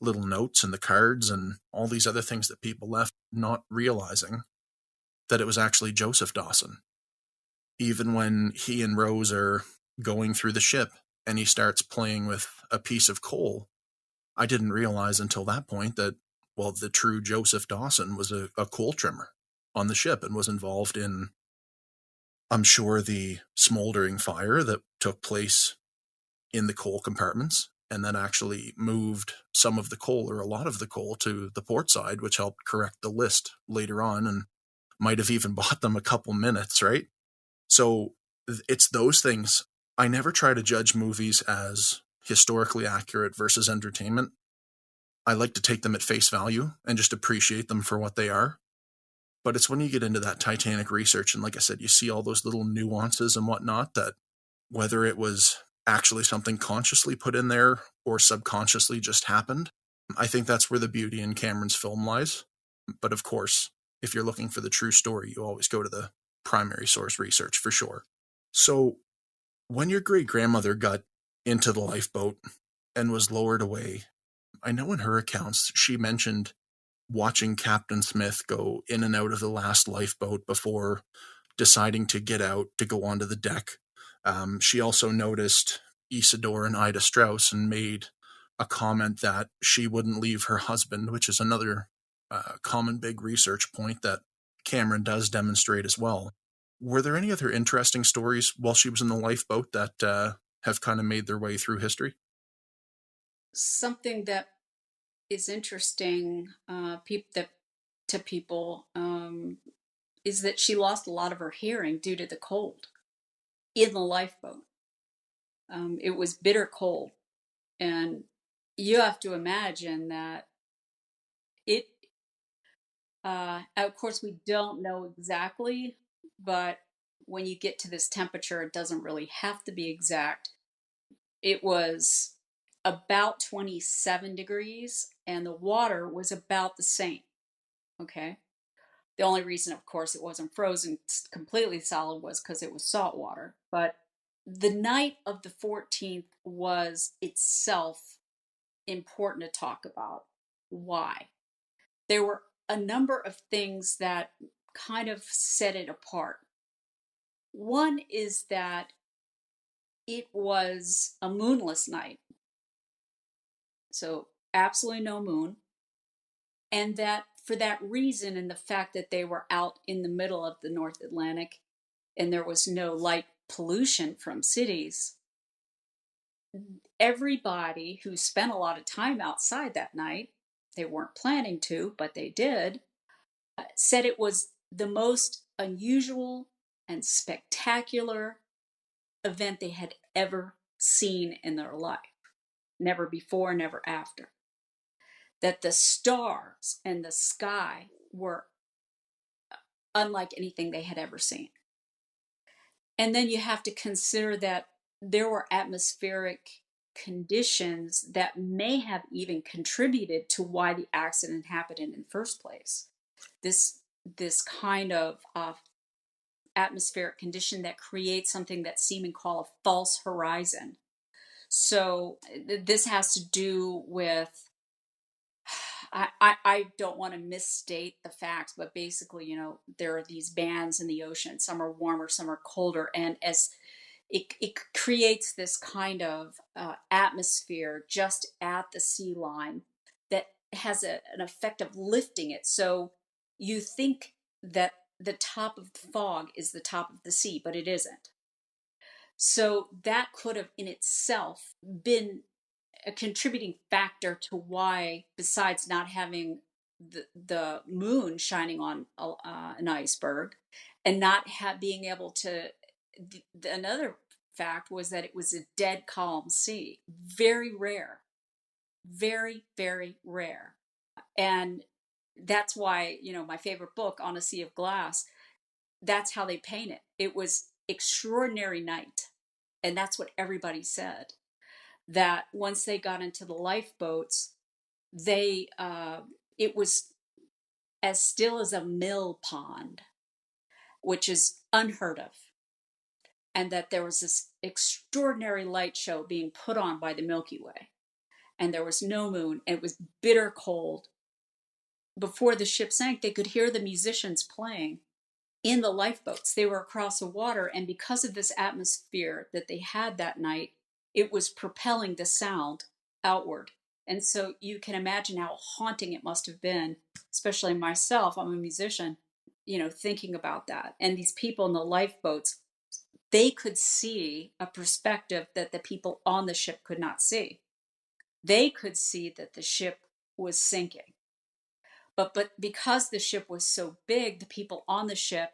little notes and the cards and all these other things that people left, not realizing that it was actually Joseph Dawson. Even when he and Rose are going through the ship and he starts playing with a piece of coal, I didn't realize until that point that, well, the true Joseph Dawson was a coal trimmer on the ship and was involved in, I'm sure, the smoldering fire that took place in the coal compartments and then actually moved some of the coal or a lot of the coal to the port side, which helped correct the list later on and might have even bought them a couple minutes, right? So it's those things. I never try to judge movies as historically accurate versus entertainment. I like to take them at face value and just appreciate them for what they are. But it's when you get into that Titanic research, and like I said, you see all those little nuances and whatnot, that whether it was actually something consciously put in there or subconsciously just happened, I think that's where the beauty in Cameron's film lies. But of course, if you're looking for the true story, you always go to the primary source research for sure. So when your great grandmother got into the lifeboat and was lowered away, I know in her accounts she mentioned watching Captain Smith go in and out of the last lifeboat before deciding to get out to go onto the deck. She also noticed Isidore and Ida Strauss and made a comment that she wouldn't leave her husband, which is another common big research point that Cameron does demonstrate as well. Were there any other interesting stories while she was in the lifeboat that have kind of made their way through history? Something that is interesting to people is that she lost a lot of her hearing due to the cold in the lifeboat. It was bitter cold, and you have to imagine that it. Of course, we don't know exactly, but when you get to this temperature, it doesn't really have to be exact. It was about 27 degrees, and the water was about the same. Okay. The only reason, of course, it wasn't frozen completely solid was because it was salt water. But the night of the 14th was itself important to talk about. Why? There were a number of things that kind of set it apart. One is that it was a moonless night, so absolutely no moon. And that for that reason, and the fact that they were out in the middle of the North Atlantic and there was no light pollution from cities, everybody who spent a lot of time outside that night, they weren't planning to, but they did, said it was the most unusual and spectacular event they had ever seen in their life. Never before, never after. That the stars and the sky were unlike anything they had ever seen. And then you have to consider that there were atmospheric conditions that may have even contributed to why the accident happened in the first place. This kind of atmospheric condition that creates something that seamen call a false horizon. So this has to do with, I don't want to misstate the facts, but basically, there are these bands in the ocean. Some are warmer, some are colder. And as it creates this kind of atmosphere just at the sea line that has an effect of lifting it. So you think that the top of the fog is the top of the sea, but it isn't. So that could have in itself been a contributing factor to why, besides not having the moon shining on an iceberg and not being able to, another fact was that it was a dead calm sea. Very rare. Very, very rare. And that's why, my favorite book, On a Sea of Glass, that's how they paint it. It was extraordinary night. And that's what everybody said. That once they got into the lifeboats, they it was as still as a mill pond, which is unheard of. And that there was this extraordinary light show being put on by the Milky Way. And there was no moon. It was bitter cold. Before the ship sank, they could hear the musicians playing in the lifeboats. They were across the water, and because of this atmosphere that they had that night, it was propelling the sound outward. And so you can imagine how haunting it must have been, especially myself. I'm a musician, thinking about that. And these people in the lifeboats, they could see a perspective that the people on the ship could not see. They could see that the ship was sinking. But because the ship was so big, the people on the ship,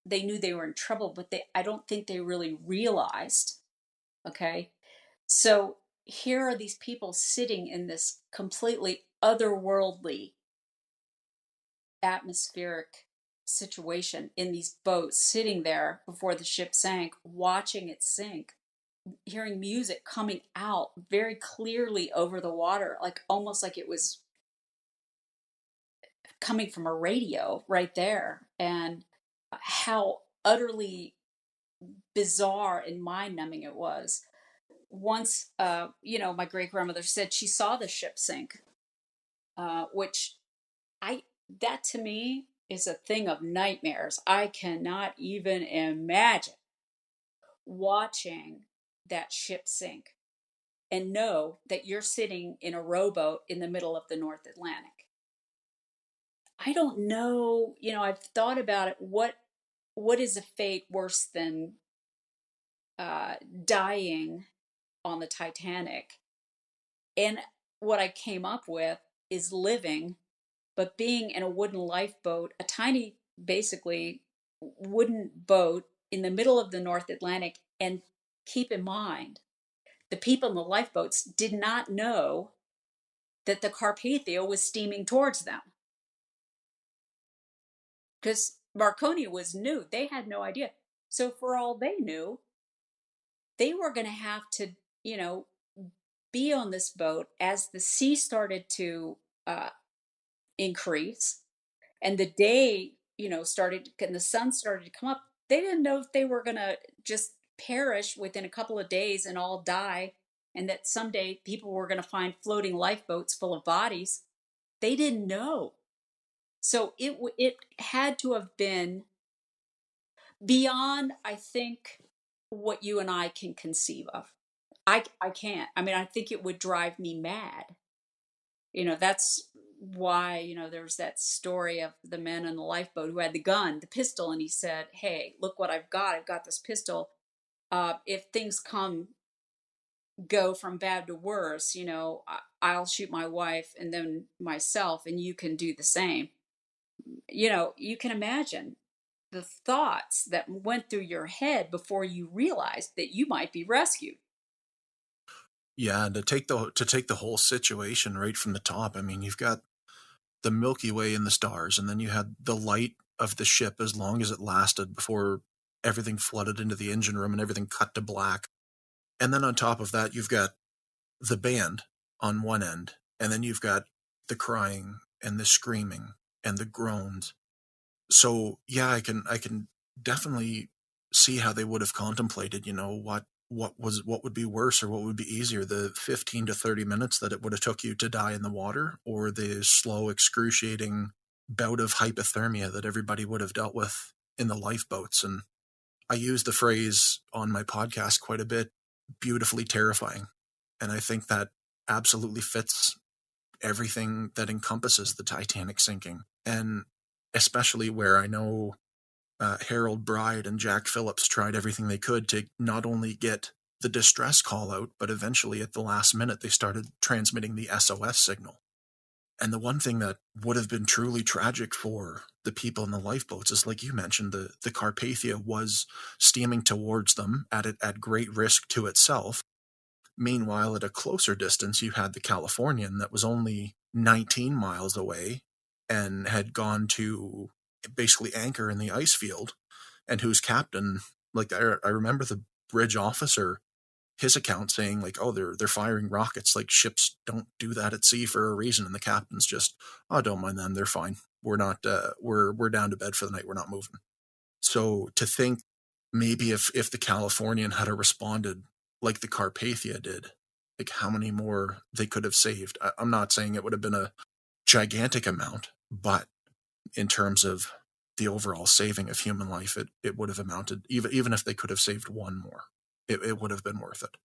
they knew they were in trouble, but I don't think they really realized. Okay. So here are these people sitting in this completely otherworldly atmospheric situation in these boats, sitting there before the ship sank, watching it sink, hearing music coming out very clearly over the water, like almost like it was coming from a radio right there. And how utterly bizarre and mind numbing it was. Once, my great grandmother said she saw the ship sink, which that to me is a thing of nightmares. I cannot even imagine watching that ship sink and know that you're sitting in a rowboat in the middle of the North Atlantic. I don't know, I've thought about it. What is a fate worse than dying on the Titanic? And what I came up with is living, but being in a wooden lifeboat, a tiny, basically, wooden boat in the middle of the North Atlantic. And keep in mind, the people in the lifeboats did not know that the Carpathia was steaming towards them. Because Marconi was new. They had no idea. So for all they knew, they were going to have to, be on this boat as the sea started to increase and the day, started and the sun started to come up. They didn't know if they were going to just perish within a couple of days and all die, and that someday people were going to find floating lifeboats full of bodies. They didn't know. So it had to have been beyond, I think, what you and I can conceive of. I can't. I mean, I think it would drive me mad. That's why, there's that story of the man in the lifeboat who had the gun, the pistol, and he said, "Hey, look what I've got. I've got this pistol. If things go from bad to worse, I'll shoot my wife and then myself, and you can do the same." You can imagine the thoughts that went through your head before you realized that you might be rescued. Yeah, and to take the whole situation right from the top. I mean, you've got the Milky Way and the stars, and then you had the light of the ship as long as it lasted before everything flooded into the engine room and everything cut to black. And then on top of that, you've got the band on one end, and then you've got the crying and the screaming and the groans. So yeah, I can definitely see how they would have contemplated, what would be worse or what would be easier, the 15 to 30 minutes that it would have took you to die in the water, or the slow, excruciating bout of hypothermia that everybody would have dealt with in the lifeboats. And I use the phrase on my podcast quite a bit, beautifully terrifying. And I think that absolutely fits everything that encompasses the Titanic sinking. And especially where I know Harold Bride and Jack Phillips tried everything they could to not only get the distress call out, but eventually at the last minute they started transmitting the SOS signal. And the one thing that would have been truly tragic for the people in the lifeboats is, like you mentioned, the Carpathia was steaming towards them at great risk to itself. Meanwhile, at a closer distance, you had the Californian that was only 19 miles away and had gone to basically anchor in the ice field, and whose captain, like I remember the bridge officer, his account saying like, oh, they're firing rockets, like ships don't do that at sea for a reason, and the captain's just, oh, don't mind them, they're fine. We're not we're down to bed for the night, we're not moving. So to think maybe if the Californian had responded like the Carpathia did, like how many more they could have saved. I'm not saying it would have been a gigantic amount, but in terms of the overall saving of human life, it would have amounted, even if they could have saved one more, it would have been worth it.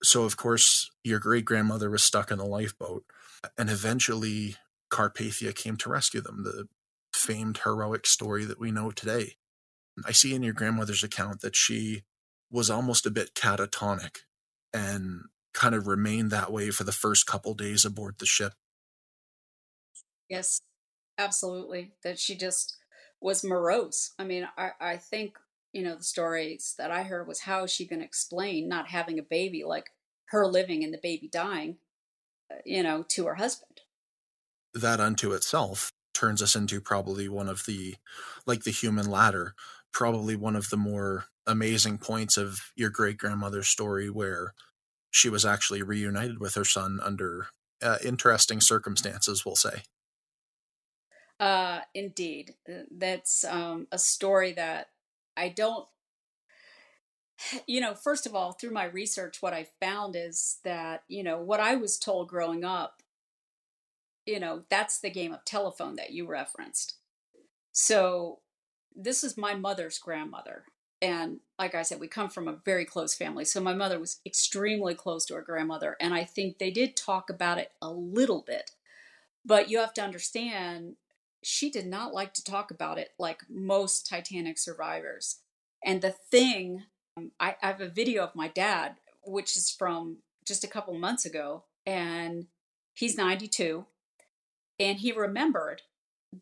So of course your great grandmother was stuck in the lifeboat, and eventually Carpathia came to rescue them, the famed heroic story that we know today. I see in your grandmother's account that she was almost a bit catatonic and kind of remained that way for the first couple days aboard the ship. Yes, absolutely. That she just was morose. I mean, I think, the stories that I heard was, how is she going to explain not having a baby, like her living and the baby dying, to her husband? That unto itself turns us into probably one of the, like the human ladder, probably one of the more amazing points of your great grandmother's story, where she was actually reunited with her son under interesting circumstances, we'll say. Indeed. That's a story that I don't, first of all, through my research, what I found is that, what I was told growing up, that's the game of telephone that you referenced. So this is my mother's grandmother. And like I said, we come from a very close family. So my mother was extremely close to her grandmother. And I think they did talk about it a little bit. But you have to understand, she did not like to talk about it like most Titanic survivors. And the thing, I have a video of my dad, which is from just a couple months ago, and he's 92. And he remembered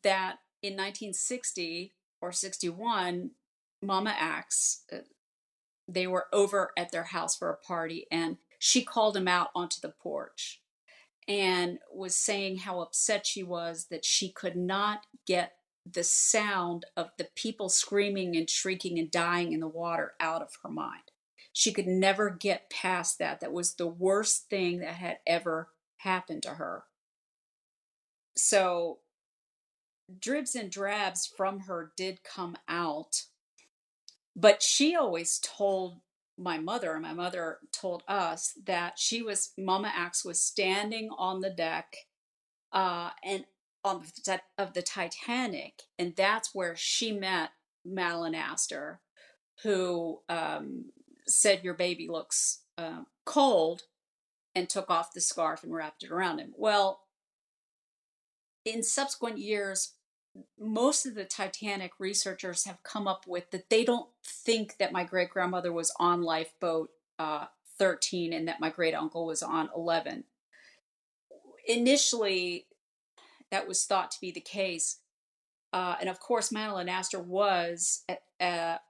that in 1960 or 61, Mama Aks, they were over at their house for a party, and she called him out onto the porch and was saying how upset she was that she could not get the sound of the people screaming and shrieking and dying in the water out of her mind. She could never get past that. That was the worst thing that had ever happened to her. So dribs and drabs from her did come out, but she always told my mother, and my mother told us, that Mama Axe was standing on the deck, and on the set of the Titanic, and that's where she met Madeline Astor, who said, "Your baby looks cold," and took off the scarf and wrapped it around him. Well, in subsequent years, most of the Titanic researchers have come up with that they don't think that my great grandmother was on lifeboat 13 and that my great uncle was on 11. Initially, that was thought to be the case. And of course, Madeline Astor was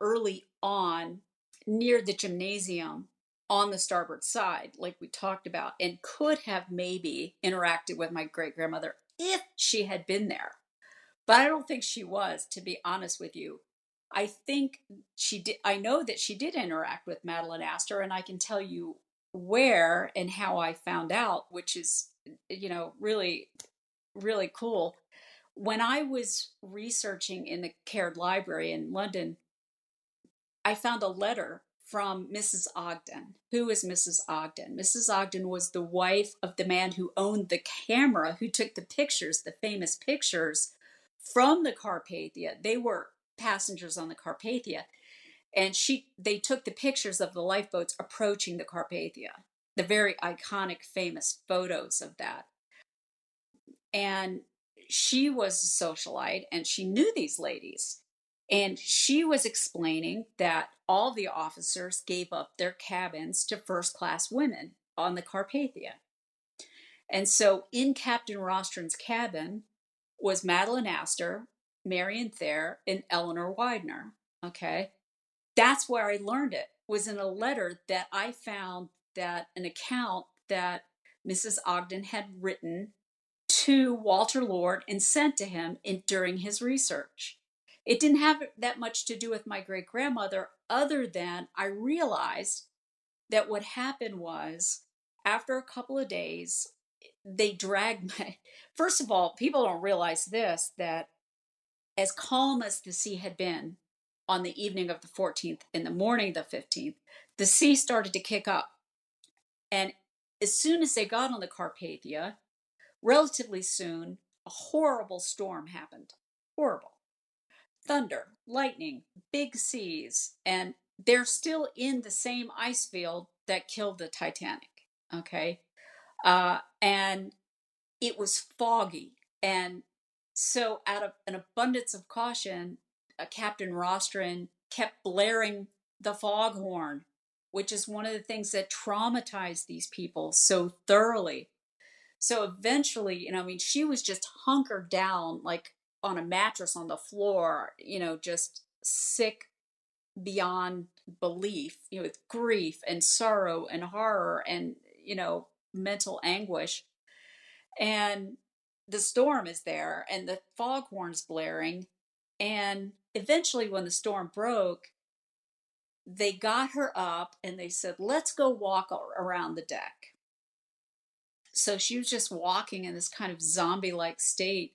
early on near the gymnasium on the starboard side, like we talked about, and could have maybe interacted with my great grandmother if she had been there. But I don't think she was, to be honest with you. I think she did. I know that she did interact with Madeline Astor, and I can tell you where and how I found out, which is, really, really cool. When I was researching in the Caird Library in London, I found a letter from Mrs. Ogden. Who is Mrs. Ogden? Mrs. Ogden was the wife of the man who owned the camera, who took the pictures, the famous pictures from the Carpathia. They were passengers on the Carpathia, and they took the pictures of the lifeboats approaching the Carpathia, the very iconic, famous photos of that. And she was a socialite, and she knew these ladies. And she was explaining that all the officers gave up their cabins to first class women on the Carpathia. And so in Captain Rostron's cabin was Madeline Astor, Marion Thayer, and Eleanor Widener. Okay. That's where I learned it, was in a letter that I found, that an account that Mrs. Ogden had written to Walter Lord and sent to him during his research. It didn't have that much to do with my great grandmother, other than I realized that what happened was, after a couple of days, they dragged my. First of all, people don't realize this, that as calm as the sea had been on the evening of the 14th, in the morning of the 15th, the sea started to kick up. And as soon as they got on the Carpathia, relatively soon, a horrible storm happened. Horrible. Thunder, lightning, big seas, and they're still in the same ice field that killed the Titanic. Okay. And it was foggy. And so, out of an abundance of caution, Captain Rostron kept blaring the foghorn, which is one of the things that traumatized these people so thoroughly. So eventually, I mean, she was just hunkered down like on a mattress on the floor, just sick beyond belief, with grief and sorrow and horror and, mental anguish. And the storm is there and the foghorn's blaring. And eventually, when the storm broke, they got her up and they said, let's go walk around the deck. So she was just walking in this kind of zombie like state.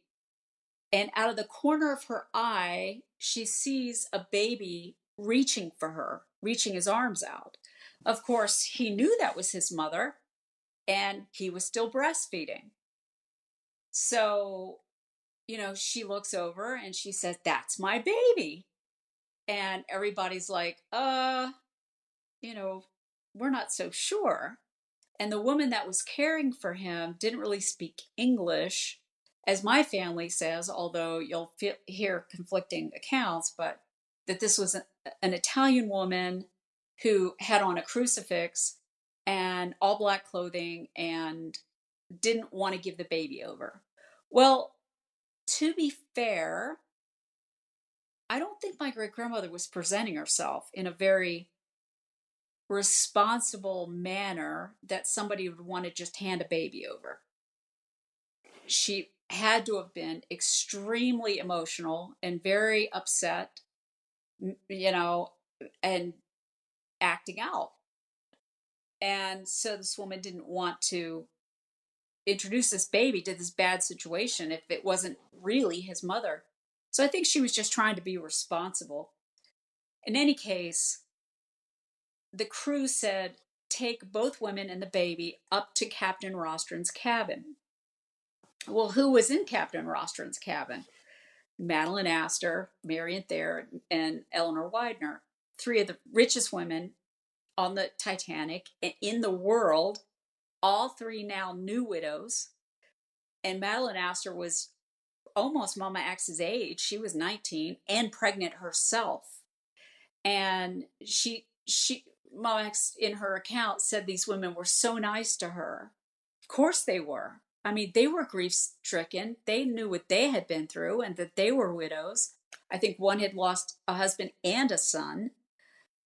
And out of the corner of her eye, she sees a baby reaching for her, reaching his arms out. Of course, he knew that was his mother, and he was still breastfeeding. So, she looks over and she says, that's my baby. And everybody's like, you know, we're not so sure. And the woman that was caring for him didn't really speak English, as my family says, although you'll hear conflicting accounts, but that this was an Italian woman who had on a crucifix and all black clothing and didn't want to give the baby over. Well, to be fair, I don't think my great grandmother was presenting herself in a very responsible manner that somebody would want to just hand a baby over. She had to have been extremely emotional and very upset, and acting out. And so this woman didn't want to introduce this baby to this bad situation if it wasn't really his mother. So I think she was just trying to be responsible. In any case, the crew said, take both women and the baby up to Captain Rostron's cabin. Well, who was in Captain Rostron's cabin? Madeline Astor, Marion Thayer, and Eleanor Widener, three of the richest women on the Titanic in the world, all three now new widows. And Madeline Astor was almost Mama Axe's age. She was 19 and pregnant herself. And Mama Axe, in her account, said these women were so nice to her. Of course they were. I mean, they were grief stricken. They knew what they had been through and that they were widows. I think one had lost a husband and a son.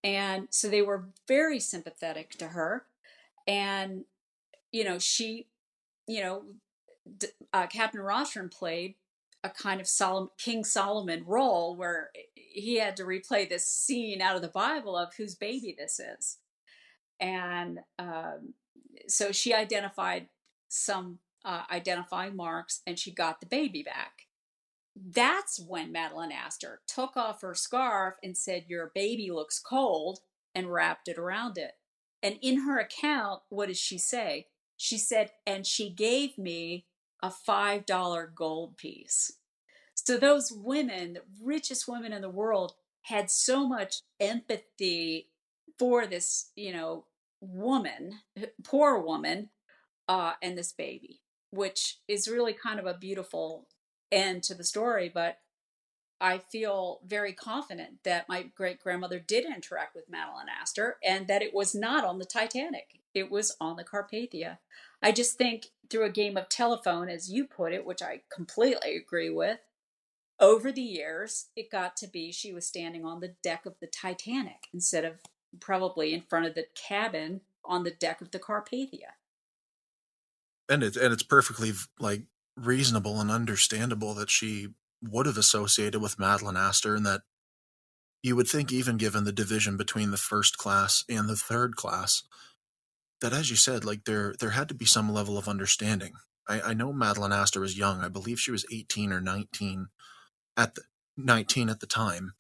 And so they were very sympathetic to her. And, she, you know, Captain Rostron played a kind of King Solomon role where he had to replay this scene out of the Bible of whose baby this is. And so she identified some identifying marks and she got the baby back. That's when Madeline Astor took off her scarf and said, "Your baby looks cold," and wrapped it around it. And in her account, what does she say? She said, "And she gave me a $5 gold piece." So those women, the richest women in the world, had so much empathy for this, woman, poor woman, and this baby, which is really kind of a beautiful end to the story. But I feel very confident that my great grandmother did interact with Madeline Astor and that it was not on the Titanic. It was on the Carpathia. I just think through a game of telephone, as you put it, which I completely agree with, over the years, it got to be she was standing on the deck of the Titanic instead of probably in front of the cabin on the deck of the Carpathia. And it's perfectly like reasonable and understandable that she would have associated with Madeline Astor, and that you would think, even given the division between the first class and the third class, that, as you said, like there had to be some level of understanding. I know Madeline Astor was young. I believe she was 18 or 19 at the 19 at the time,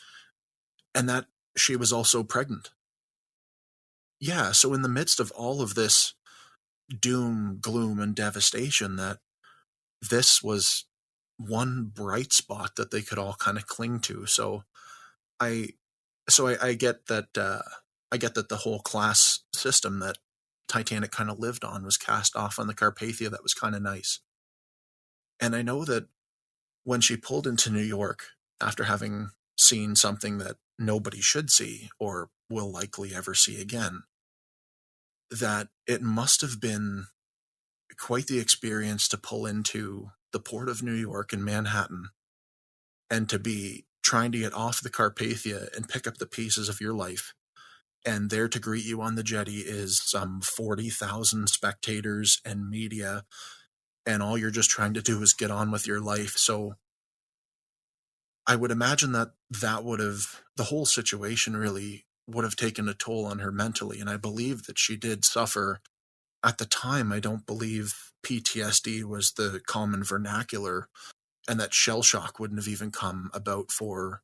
and that she was also pregnant. Yeah, so in the midst of all of this doom, gloom, and devastation, that this was one bright spot that they could all kind of cling to. I I get that I get that the whole class system that Titanic kind of lived on was cast off on the Carpathia. That was kind of nice. And I know that when she pulled into New York after having seen something that nobody should see or will likely ever see again, that it must have been quite the experience to pull into the port of New York in Manhattan and to be trying to get off the Carpathia and pick up the pieces of your life. And there to greet you on the jetty is some 40,000 spectators and media, and all you're just trying to do is get on with your life. So I would imagine that the whole situation really would have taken a toll on her mentally. And I believe that she did suffer. At the time, I don't believe PTSD was the common vernacular, and that shell shock wouldn't have even come about for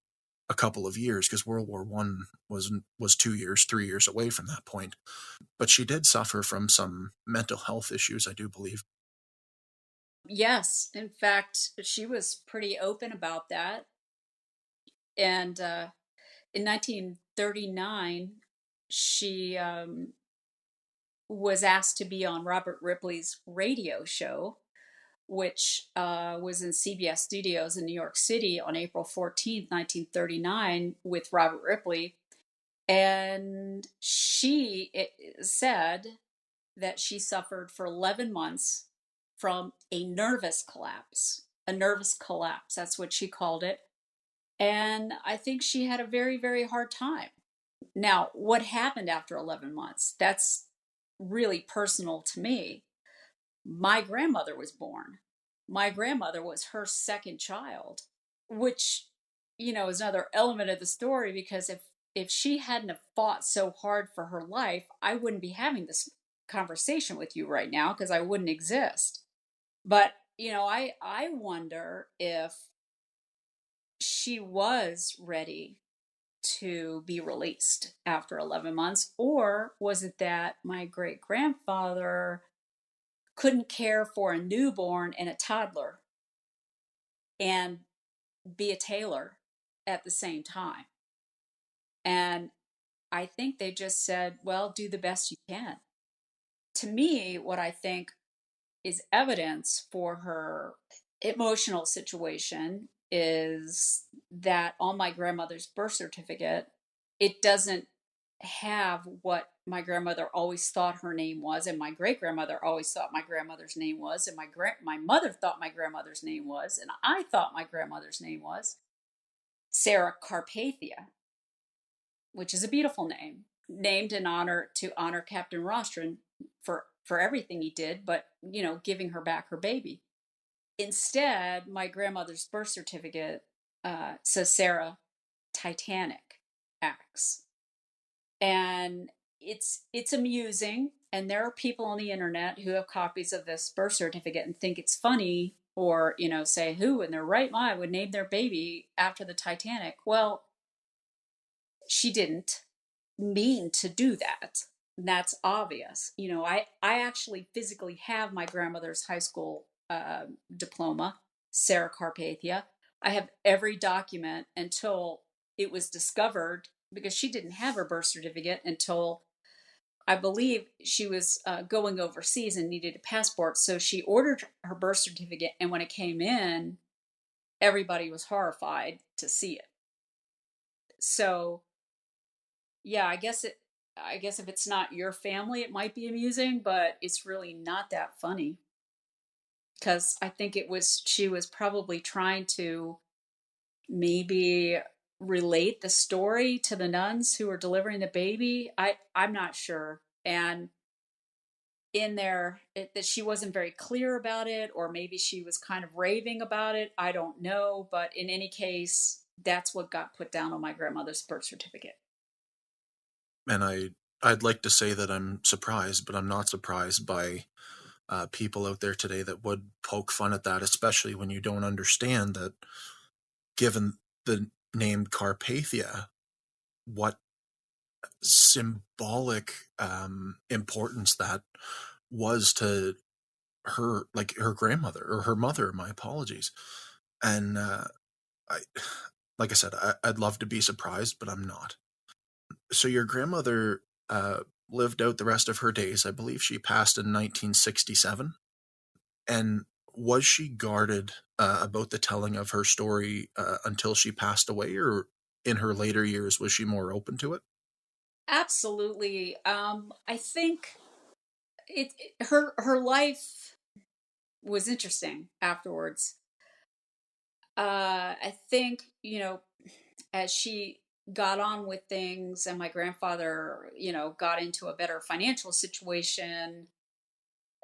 a couple of years, because World War One was 2 years, 3 years away from that point. But she did suffer from some mental health issues, I do believe. Yes, in fact, she was pretty open about that. And in 1939, she was asked to be on Robert Ripley's radio show, which was in CBS studios in New York City on April 14th, 1939, with Robert Ripley. And said that she suffered for 11 months from a nervous collapse. A nervous collapse, that's what she called it. And I think she had a very, very hard time. Now, what happened after 11 months? That's really personal to me. My grandmother was born. My grandmother was her second child, which, is another element of the story, because if she hadn't have fought so hard for her life, I wouldn't be having this conversation with you right now, because I wouldn't exist. But, I wonder if she was ready to be released after 11 months, or was it that my great grandfather couldn't care for a newborn and a toddler and be a tailor at the same time? And I think they just said, well, do the best you can. To me, what I think is evidence for her emotional situation is that on my grandmother's birth certificate, it doesn't have what my grandmother always thought her name was, and my great grandmother always thought my grandmother's name was, and my mother thought my grandmother's name was, and I thought my grandmother's name was Sarah Carpathia, which is a beautiful name, named in honor Captain Rostron for everything he did, but giving her back her baby. Instead, my grandmother's birth certificate says Sarah Titanic Aks, and it's amusing. And there are people on the internet who have copies of this birth certificate and think it's funny or, say who in their right mind would name their baby after the Titanic. Well, she didn't mean to do that. That's obvious. I actually physically have my grandmother's high school diploma, Sarah Carpathia. I have every document until it was discovered, because she didn't have her birth certificate until, I believe, she was going overseas and needed a passport. So she ordered her birth certificate, and when it came in, everybody was horrified to see it. So yeah, I guess if it's not your family, it might be amusing, but it's really not that funny, because I think she was probably trying to maybe relate the story to the nuns who were delivering the baby. I'm not sure. And in there, that she wasn't very clear about it, or maybe she was kind of raving about it. I don't know, but in any case, that's what got put down on my grandmother's birth certificate. And I'd like to say that I'm surprised, but I'm not surprised by people out there today that would poke fun at that, especially when you don't understand that, given the name Carpathia, what symbolic importance that was to her, like her grandmother or her mother. My apologies. And I, like I said, I'd love to be surprised, but I'm not. So your grandmother lived out the rest of her days. I believe she passed in 1967. And was she guarded about the telling of her story until she passed away, or in her later years was she more open to it? Absolutely. I think her life was interesting afterwards. I think, as she got on with things and my grandfather, got into a better financial situation,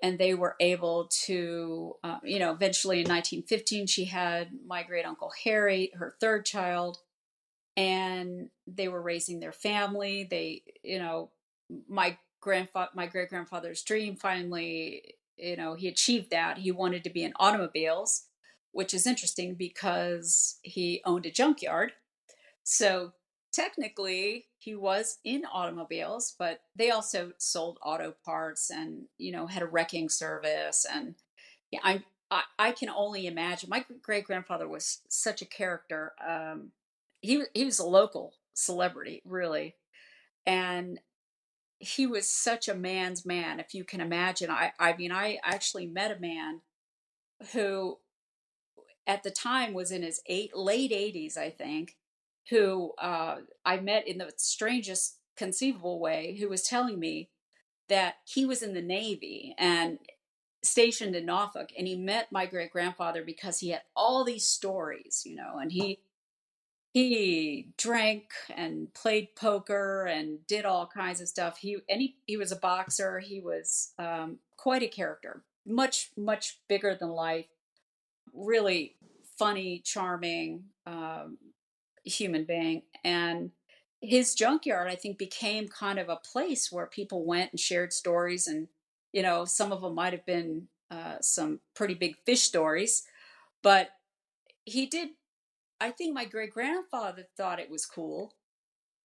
and they were able to, eventually in 1915, she had my great uncle Harry, her third child, and they were raising their family. My my great grandfather's dream finally, he achieved that. He wanted to be in automobiles, which is interesting because he owned a junkyard. So technically, he was in automobiles, but they also sold auto parts and, had a wrecking service. And yeah, I can only imagine. My great grandfather was such a character. He was a local celebrity, really, and he was such a man's man, if you can imagine. I mean, I actually met a man who, at the time, was in his late 80s, I think, who I met in the strangest conceivable way, who was telling me that he was in the Navy and stationed in Norfolk, and he met my great grandfather because he had all these stories, and he drank and played poker and did all kinds of stuff. He was a boxer. He was quite a character, much bigger than life. Really funny, charming human being. And his junkyard, I think, became kind of a place where people went and shared stories. And, some of them might have been some pretty big fish stories. But he did, I think my great grandfather thought it was cool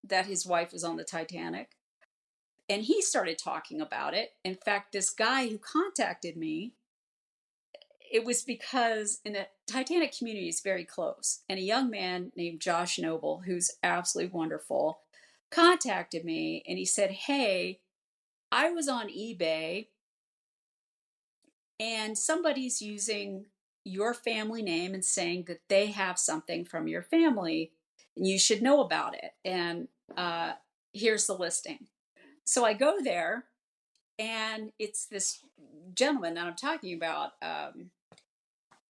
that his wife was on the Titanic. And he started talking about it. In fact, this guy who contacted me, it was because in the Titanic community is very close, and a young man named Josh Noble, who's absolutely wonderful, contacted me, and he said, "Hey, I was on eBay, and somebody's using your family name and saying that they have something from your family, and you should know about it. And uh, here's the listing." So I go there, and it's this gentleman that I'm talking about.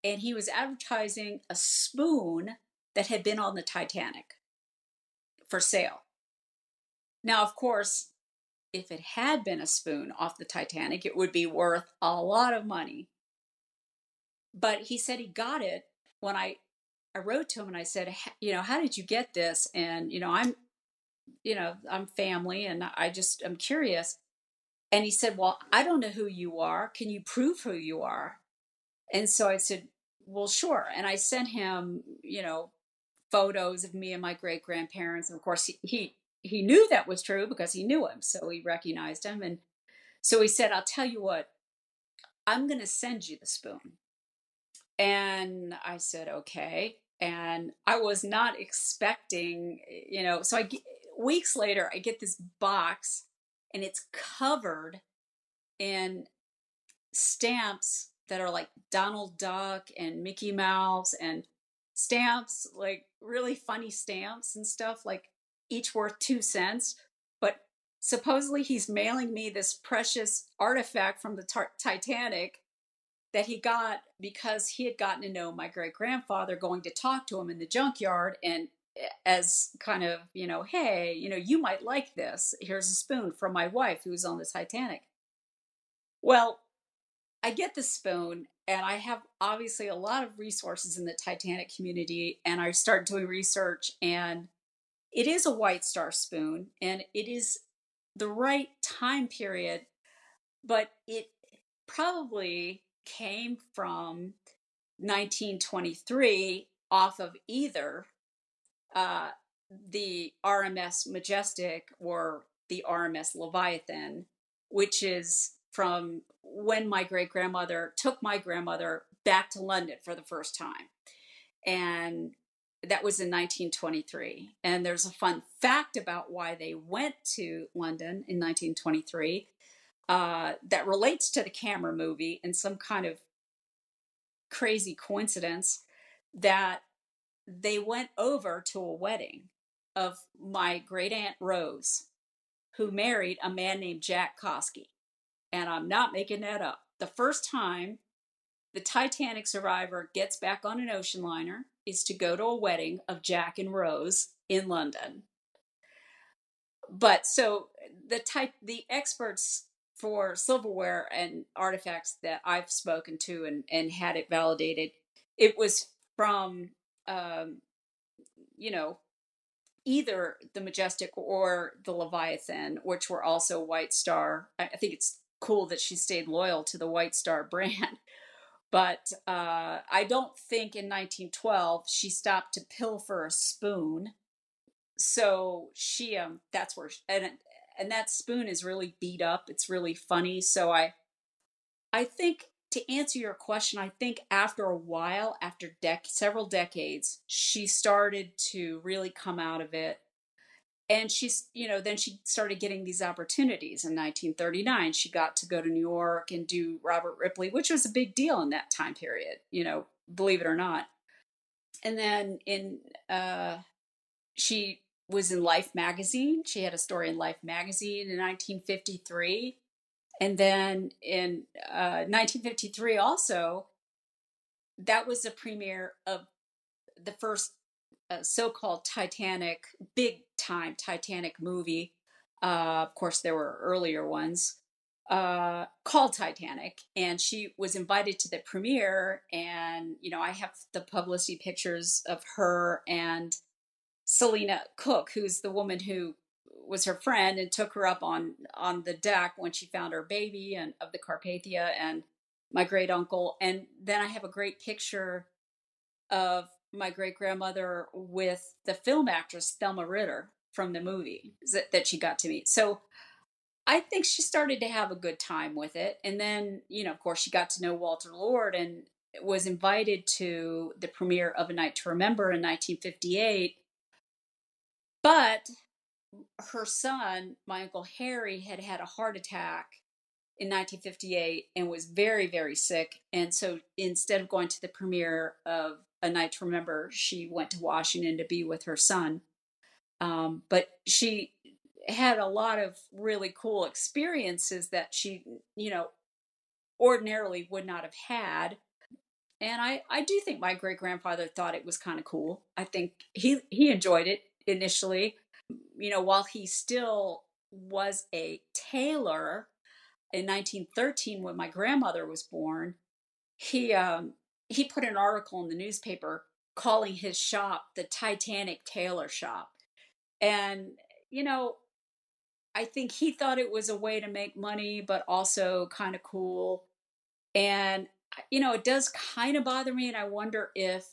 And he was advertising a spoon that had been on the Titanic for sale. Now, of course, if it had been a spoon off the Titanic, it would be worth a lot of money. But he said he got it when I wrote to him and I said, how did you get this? And, I'm family and I'm curious. And he said, well, I don't know who you are. Can you prove who you are? And so I said, well, sure. And I sent him, photos of me and my great grandparents. And of course, he knew that was true because he knew him, so he recognized him. And so he said, "I'll tell you what, I'm going to send you the spoon." And I said, "Okay." And I was not expecting, so weeks later, I get this box and it's covered in stamps that are like Donald Duck and Mickey Mouse and stamps, like really funny stamps and stuff, like each worth 2 cents. But supposedly he's mailing me this precious artifact from the Titanic that he got because he had gotten to know my great grandfather going to talk to him in the junkyard. And as kind of, hey, you might like this. Here's a spoon from my wife who was on the Titanic. Well, I get the spoon, and I have obviously a lot of resources in the Titanic community, and I start doing research, and it is a White Star spoon, and it is the right time period, but it probably came from 1923 off of either uh, the RMS Majestic or the RMS Leviathan, which is from when my great grandmother took my grandmother back to London for the first time. And that was in 1923. And there's a fun fact about why they went to London in 1923 that relates to the camera movie and some kind of crazy coincidence that they went over to a wedding of my great aunt Rose, who married a man named Jack Koski. And I'm not making that up. The first time the Titanic survivor gets back on an ocean liner is to go to a wedding of Jack and Rose in London. But so the experts for silverware and artifacts that I've spoken to and had it validated, it was from um, you know either the Majestic or the Leviathan, which were also White Star. I think it's cool that she stayed loyal to the White Star brand. But I don't think in 1912 she stopped to pilfer a spoon. So that's where, and that spoon is really beat up. It's really funny. So I think to answer your question, I think after a while, after several decades, she started to really come out of it. And then she started getting these opportunities. In 1939, she got to go to New York and do Robert Ripley, which was a big deal in that time period, believe it or not. And then she was in Life magazine. She had a story in Life magazine in 1953. And then in 1953 also, that was the premiere of the first so-called Titanic, big time Titanic movie. Of course, there were earlier ones called Titanic, and she was invited to the premiere. And I have the publicity pictures of her and Selena Cook, who's the woman who was her friend and took her up on the deck when she found her baby and of the Carpathia, and my great uncle. And then I have a great picture of my great grandmother with the film actress Thelma Ritter from the movie that she got to meet. So I think she started to have a good time with it. And then, of course, she got to know Walter Lord and was invited to the premiere of A Night to Remember in 1958. But her son, my Uncle Harry, had had a heart attack in 1958 and was very, very sick. And so instead of going to the premiere of A Night to Remember, she went to Washington to be with her son. But she had a lot of really cool experiences that she, ordinarily would not have had. And I do think my great grandfather thought it was kind of cool. I think he enjoyed it initially. While he still was a tailor in 1913 when my grandmother was born, he put an article in the newspaper calling his shop the Titanic Tailor Shop. And you know, I think he thought it was a way to make money, but also kind of cool. And it does kind of bother me. And I wonder if,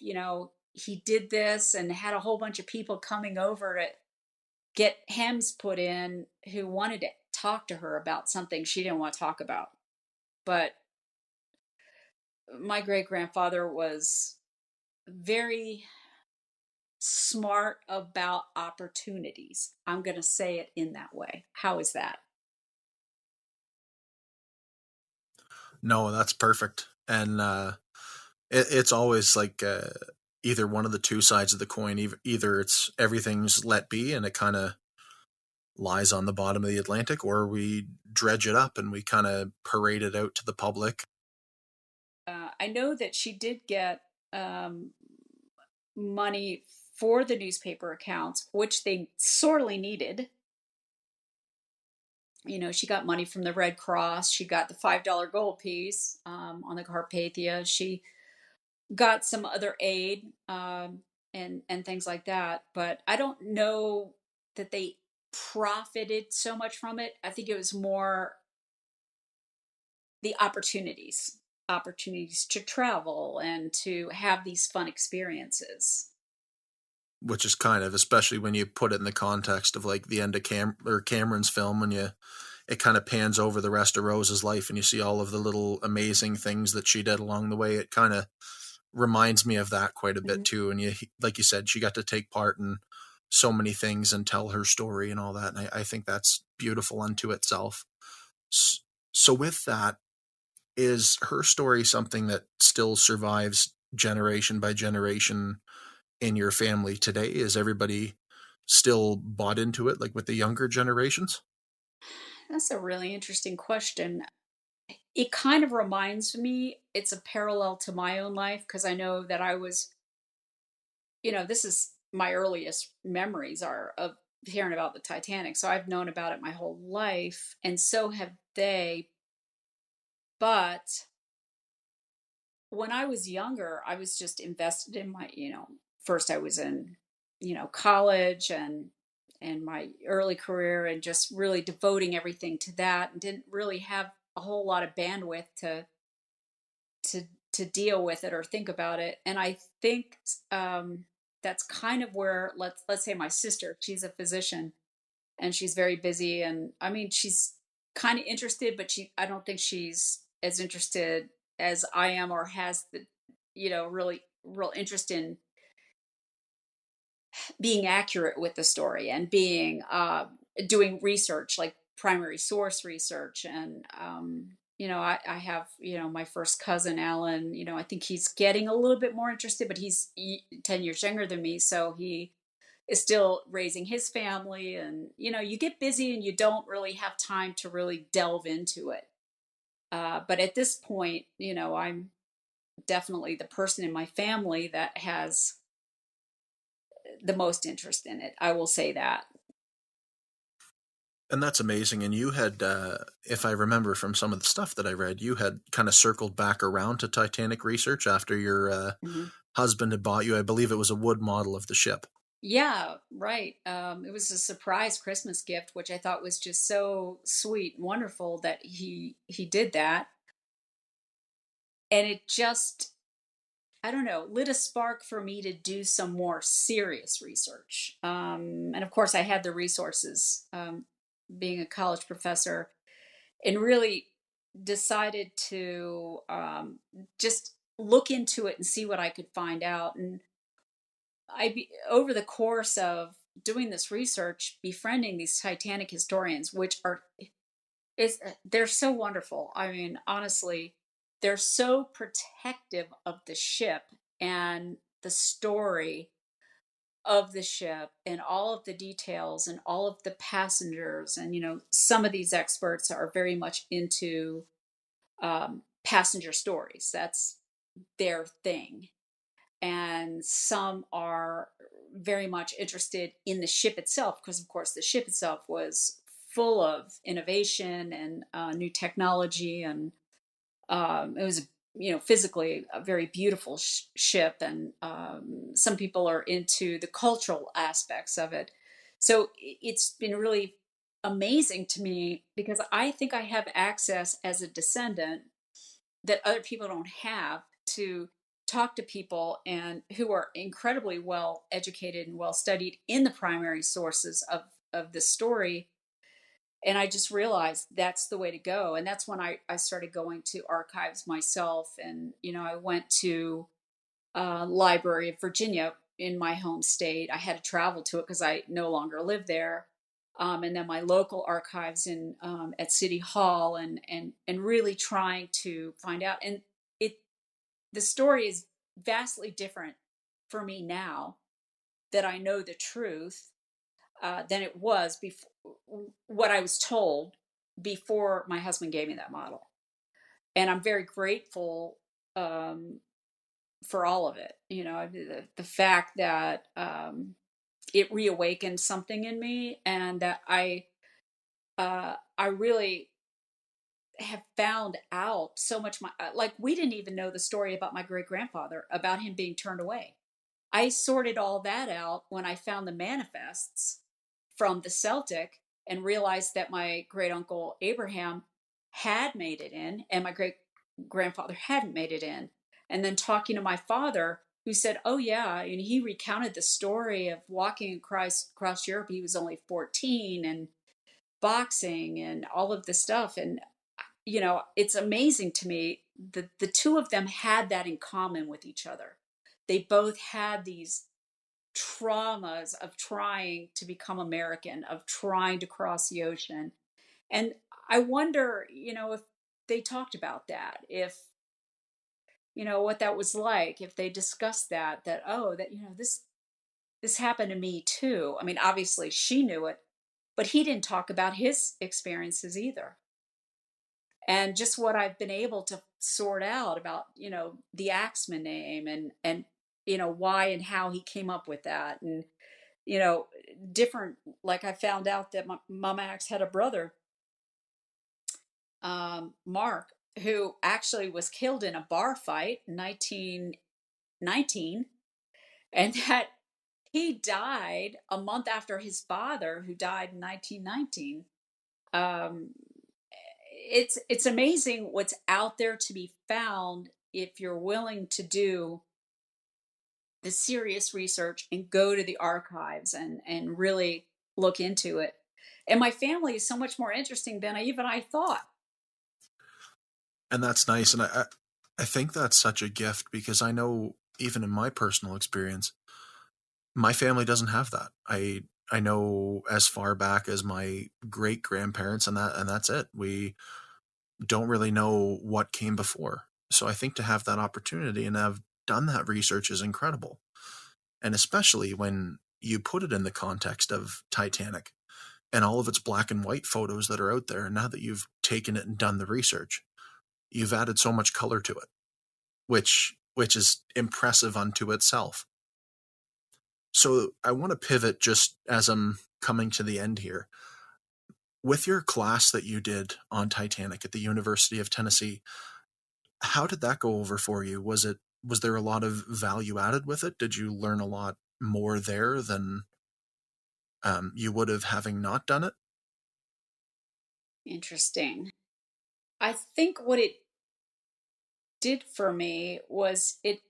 he did this and had a whole bunch of people coming over to get hems put in who wanted to talk to her about something she didn't want to talk about. But my great grandfather was very smart about opportunities. I'm going to say it in that way. How is that? No, that's perfect. And it's always like either one of the two sides of the coin. Either it's everything's let be and it kind of lies on the bottom of the Atlantic, or we dredge it up and we kind of parade it out to the public. I know that she did get um, money for the newspaper accounts, which they sorely needed. She got money from the Red Cross. She got the $5 gold piece on the Carpathia. She got some other aid and things like that. But I don't know that they profited so much from it. I think it was more the opportunities to travel and to have these fun experiences. Which is kind of, especially when you put it in the context of like the end of Cameron's film, when it kind of pans over the rest of Rose's life and you see all of the little amazing things that she did along the way. It kind of reminds me of that quite a bit Mhm. too. And like you said, she got to take part in so many things and tell her story and all that. And I think that's beautiful unto itself. So with that, is her story something that still survives generation by generation in your family today? Is everybody still bought into it, like with the younger generations? That's a really interesting question. It kind of reminds me, it's a parallel to my own life because I know that I was, this is my earliest memories are of hearing about the Titanic. So I've known about it my whole life, and so have they. But when I was younger, I was just invested in my, first I was in, college and my early career and just really devoting everything to that and didn't really have a whole lot of bandwidth to to deal with it or think about it. And I think that's kind of where let's say my sister, she's a physician and she's very busy, and I mean she's kind of interested, but I don't think she's as interested as I am or has the really real interest in being accurate with the story and being doing research like primary source research. And I have my first cousin Alan. I think he's getting a little bit more interested, but he's 10 years younger than me, so he is still raising his family. And you get busy and you don't really have time to really delve into it. But at this point, I'm definitely the person in my family that has the most interest in it. I will say that. And that's amazing. And you had, if I remember from some of the stuff that I read, you had kind of circled back around to Titanic research after your Mhm. husband had bought you, I believe it was a wood model of the ship. Yeah, right. It was a surprise Christmas gift, which I thought was just so sweet and wonderful that he did that. And it just, I don't know, lit a spark for me to do some more serious research. And of course, I had the resources, being a college professor, and really decided to just look into it and see what I could find out. And over the course of doing this research, befriending these Titanic historians, which are they're so wonderful. I mean, honestly, they're so protective of the ship and the story of the ship and all of the details and all of the passengers. And some of these experts are very much into passenger stories. That's their thing. And some are very much interested in the ship itself because, of course, the ship itself was full of innovation and new technology. And it was physically a very beautiful ship. And some people are into the cultural aspects of it. So it's been really amazing to me because I think I have access as a descendant that other people don't have, to talk to people and who are incredibly well educated and well studied in the primary sources of the story. And I just realized that's the way to go. And that's when I started going to archives myself. And, I went to Library of Virginia in my home state. I had to travel to it because I no longer live there. And then my local archives in at City Hall, and really trying to find out. And it the story is vastly different for me now that I know the truth, than it was before, what I was told before my husband gave me that model. And I'm very grateful, for all of it. The fact that it reawakened something in me, and that I really have found out so much. Like, we didn't even know the story about my great grandfather, about him being turned away. I sorted all that out when I found the manifests from the Celtic, and realized that my great uncle Abraham had made it in, and my great grandfather hadn't made it in. And then talking to my father, who said, "Oh, yeah," and he recounted the story of walking across Europe. He was only 14, and boxing and all of this stuff. And, it's amazing to me that the two of them had that in common with each other. They both had these traumas of trying to become American, of trying to cross the ocean. And I wonder, if they talked about that, if, what that was like, if they discussed that, oh, that, this happened to me too. I mean, obviously she knew it, but he didn't talk about his experiences either. And just what I've been able to sort out about, the Axeman name, and why and how he came up with that. And, you know, different, like, I found out that Mama Axe had a brother, Mark, who actually was killed in a bar fight in 1919, and that he died a month after his father, who died in 1919. Um, it's amazing what's out there to be found if you're willing to do the serious research and go to the archives, and really look into it. And my family is so much more interesting than I thought. And that's nice. And I think that's such a gift, because I know, even in my personal experience, my family doesn't have that. I know as far back as my great grandparents, and that's it. We don't really know what came before. So I think to have that opportunity and have done that research is incredible. And especially when you put it in the context of Titanic and all of its black and white photos that are out there. And now that you've taken it and done the research, you've added so much color to it, which is impressive unto itself. So I want to pivot just as I'm coming to the end here. With your class that you did on Titanic at the University of Tennessee, how did that go over for you? Was there a lot of value added with it? Did you learn a lot more there than you would have having not done it? Interesting. I think what it did for me was it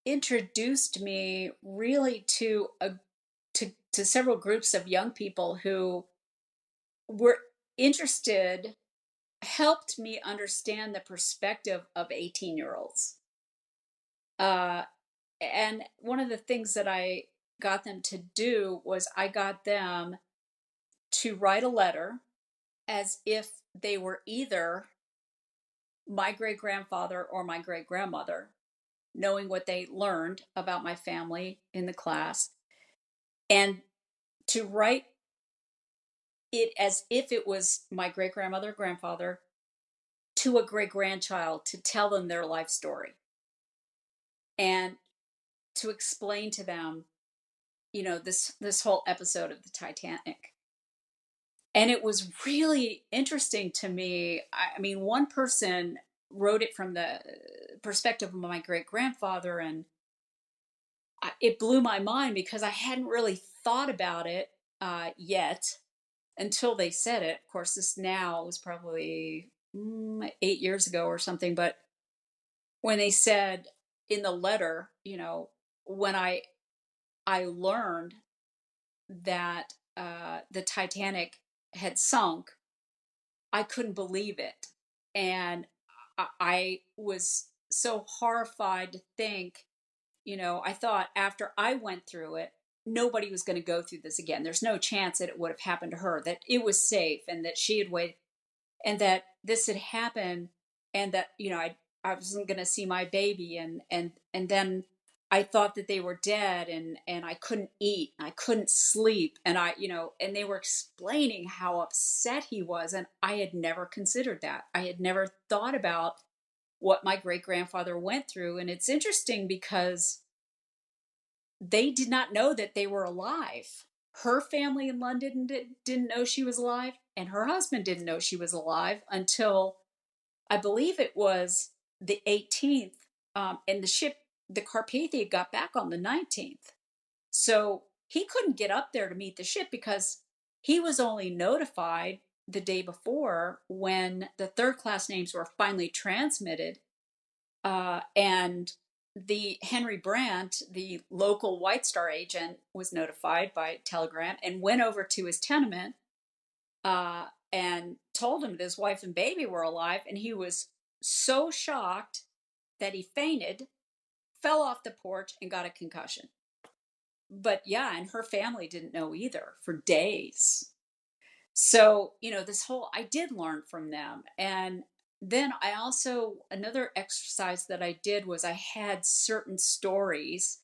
introduced me really to several groups of young people who were interested, helped me understand the perspective of 18-year-olds. And one of the things that I got them to do was, I got them to write a letter as if they were either my great grandfather or my great grandmother, knowing what they learned about my family in the class, and to write it as if it was my great grandmother or grandfather to a great grandchild, to tell them their life story, and to explain to them, this whole episode of the Titanic. And it was really interesting to me. I mean, one person wrote it from the perspective of my great grandfather, and it blew my mind, because I hadn't really thought about it yet until they said it. Of course, this now was probably 8 years ago or something, but when they said in the letter, when I learned that the Titanic had sunk, I couldn't believe it. And I was so horrified to think, I thought after I went through it, nobody was going to go through this again. There's no chance that it would have happened to her, that it was safe and that she had waited and that this had happened and that, I wasn't going to see my baby. And then I thought that they were dead and I couldn't eat, and I couldn't sleep. And and they were explaining how upset he was. And I had never considered that. I had never thought about what my great grandfather went through. And it's interesting because they did not know that they were alive. Her family in London didn't know she was alive, and her husband didn't know she was alive until I believe it was the 18th. And the Carpathia, got back on the 19th. So he couldn't get up there to meet the ship because he was only notified the day before when the third class names were finally transmitted. And the Henry Brandt, the local White Star agent, was notified by telegram and went over to his tenement and told him that his wife and baby were alive. And he was so shocked that he fainted, fell off the porch, and got a concussion. But yeah, and her family didn't know either for days. So, I did learn from them. And then another exercise that I did was I had certain stories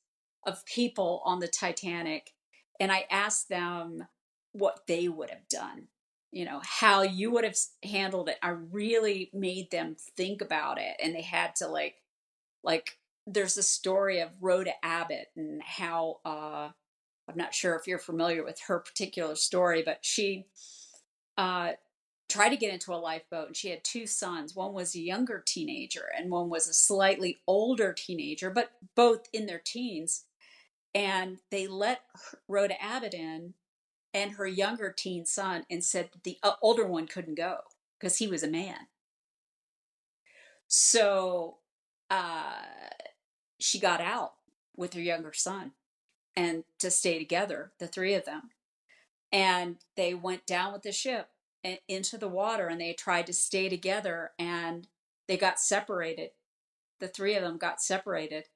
of people on the Titanic, and I asked them what they would have done, how you would have handled it. I really made them think about it. And they had to like, there's a story of Rhoda Abbott and how, I'm not sure if you're familiar with her particular story, but she uh, tried to get into a lifeboat, and she had two sons. One was a younger teenager and one was a slightly older teenager, but both in their teens. And they let Rhoda Abbott in and her younger teen son and said that the older one couldn't go because he was a man. So uh, she got out with her younger son and to stay together, the three of them. And they went down with the ship and into the water, and they tried to stay together, and they got separated. The three of them got separated.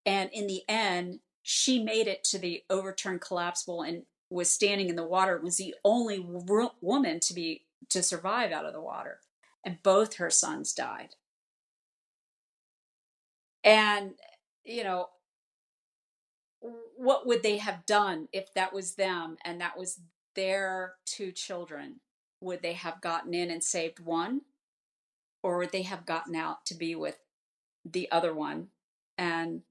And in the end, she made it to the overturned collapsible and was standing in the water, was the only woman to survive out of the water. And both her sons died. And, you know, what would they have done if that was them and that was their two children? Would they have gotten in and saved one, or would they have gotten out to be with the other one? And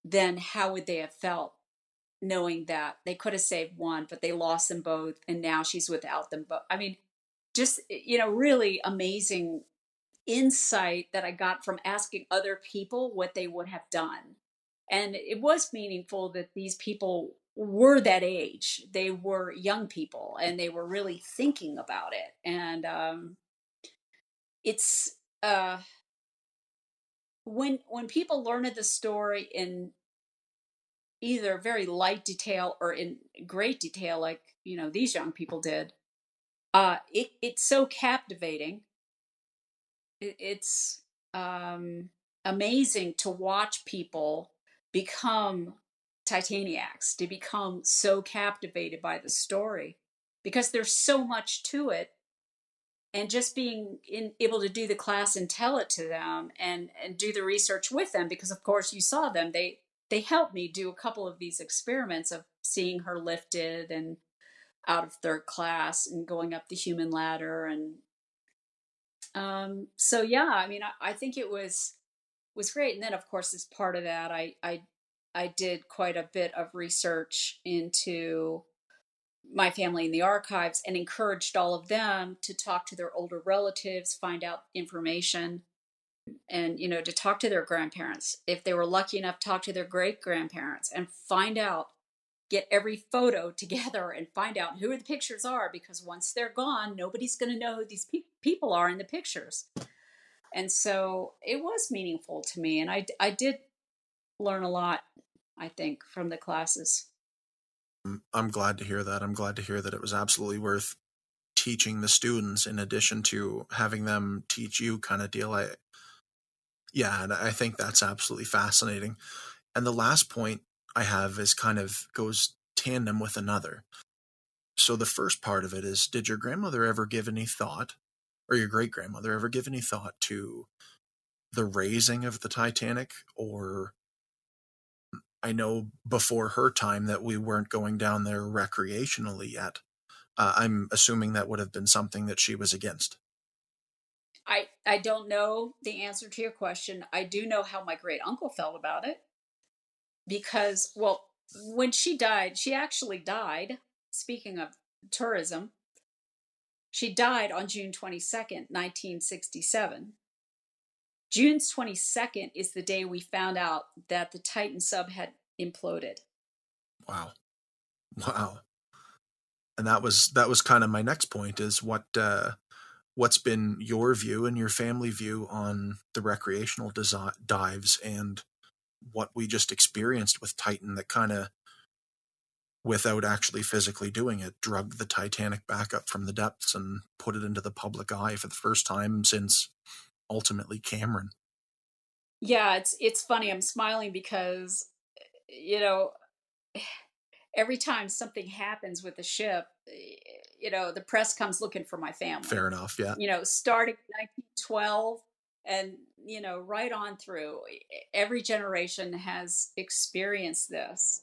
then how would they have felt knowing that they could have saved one, but they lost them both, and now she's without them both? I mean, just, really amazing insight that I got from asking other people what they would have done. And it was meaningful that these people were that age. They were young people and they were really thinking about it. And it's when people learn of the story in either very light detail or in great detail, like these young people did, it's so captivating. It's amazing to watch people become Titaniacs, to become so captivated by the story, because there's so much to it. And just being able to do the class and tell it to them and do the research with them, because of course you saw them. They helped me do a couple of these experiments of seeing her lifted and out of third class and going up the human ladder. And so yeah, I mean, I think it was great. And then of course, as part of that, I did quite a bit of research into my family in the archives and encouraged all of them to talk to their older relatives, find out information, and to talk to their grandparents. If they were lucky enough, talk to their great grandparents and find out, get every photo together and find out who the pictures are, because once they're gone, nobody's going to know who these people are in the pictures. And so it was meaningful to me. And I did learn a lot, I think, from the classes. I'm glad to hear that. I'm glad to hear that it was absolutely worth teaching the students in addition to having them teach you, kind of deal. Yeah, and I think that's absolutely fascinating. And the last point I have is kind of goes tandem with another. So the first part of it is, did your grandmother ever give any thought, or your great grandmother ever give any thought to the raising of the Titanic? Or I know before her time that we weren't going down there recreationally yet. I'm assuming that would have been something that she was against. I don't know the answer to your question. I do know how my great uncle felt about it because, well, when she died, she actually died. Speaking of tourism, she died on June 22nd, 1967. June 22nd is the day we found out that the Titan sub had imploded. Wow. Wow. And that was kind of my next point, is what's been your view and your family view on the recreational dives and what we just experienced with Titan, that kind of, without actually physically doing it, drug the Titanic back up from the depths and put it into the public eye for the first time since ultimately Cameron. Yeah, it's funny. I'm smiling because you know every time something happens with the ship, the press comes looking for my family. Fair enough, yeah. Starting in 1912 and, right on through, every generation has experienced this.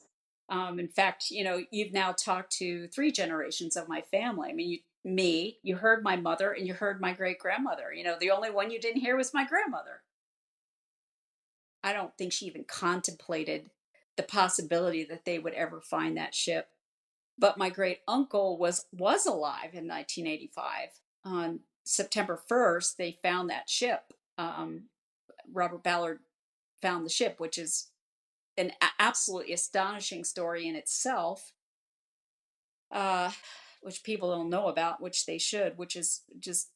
In fact, you've now talked to three generations of my family. I mean, you heard my mother and you heard my great grandmother. The only one you didn't hear was my grandmother. I don't think she even contemplated the possibility that they would ever find that ship. But my great uncle was alive in 1985. On September 1st, they found that ship. Robert Ballard found the ship, which is an absolutely astonishing story in itself, uh, which people don't know about, which they should, which is just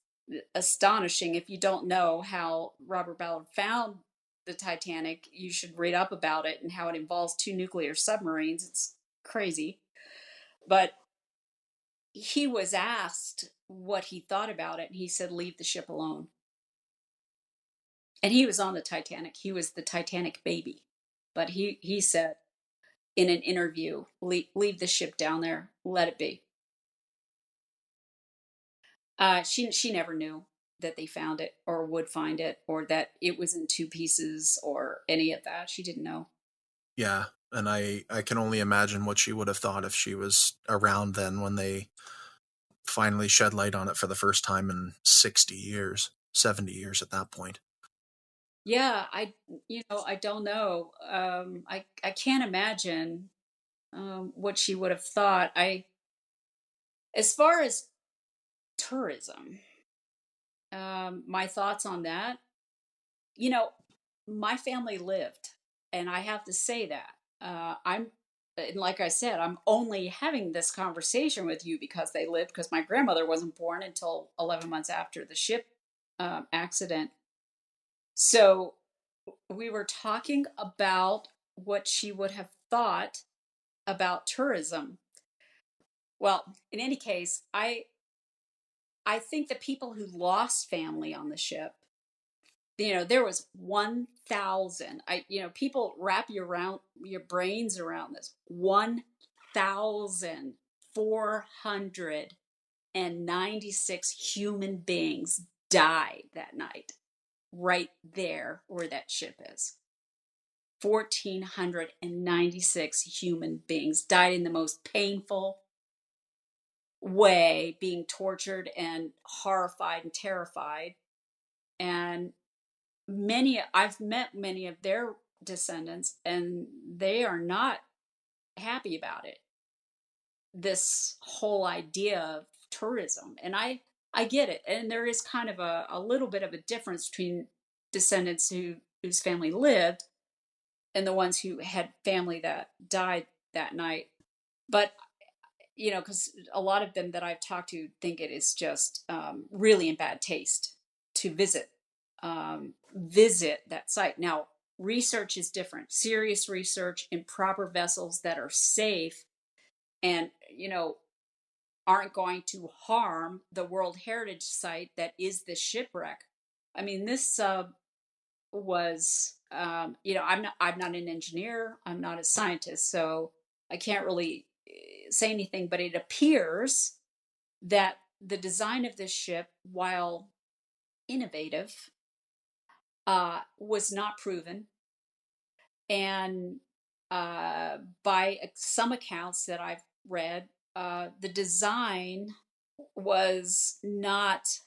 astonishing. If you don't know how Robert Ballard found the Titanic, you should read up about it and how it involves two nuclear submarines. It's crazy. But he was asked what he thought about it, and he said, "Leave the ship alone." And he was on the Titanic. He was the Titanic baby, but he said in an interview, "Leave the ship down there. Let it be." She never knew that they found it or would find it or that it was in two pieces or any of that. She didn't know. Yeah, and I can only imagine what she would have thought if she was around then when they finally shed light on it for the first time in 60 years, 70 years at that point. Yeah, I don't know. I can't imagine what she would have thought. As far as tourism, my thoughts on that, you know, my family lived, and I have to say that and like I said, I'm only having this conversation with you because they lived, because my grandmother wasn't born until 11 months after the ship accident. So we were talking about what she would have thought about tourism. Well, in any case, I think the people who lost family on the ship, there was 1,000. People wrap your brains around this. 1,496 human beings died that night, right there where that ship is. 1,496 human beings died in the most painful way, being tortured and horrified and terrified. And I've met many of their descendants, and they are not happy about it. This whole idea of tourism. And I get it. And there is kind of a little bit of a difference between descendants whose family lived and the ones who had family that died that night. But because a lot of them that I've talked to think it is just really in bad taste to visit visit that site. Now, research is different. Serious research in proper vessels that are safe and, aren't going to harm the World Heritage Site that is the shipwreck. I mean, this sub was, I'm not an engineer, I'm not a scientist, so I can't really say anything. But it appears that the design of this ship, while innovative, was not proven, and by some accounts that I've read, the design was not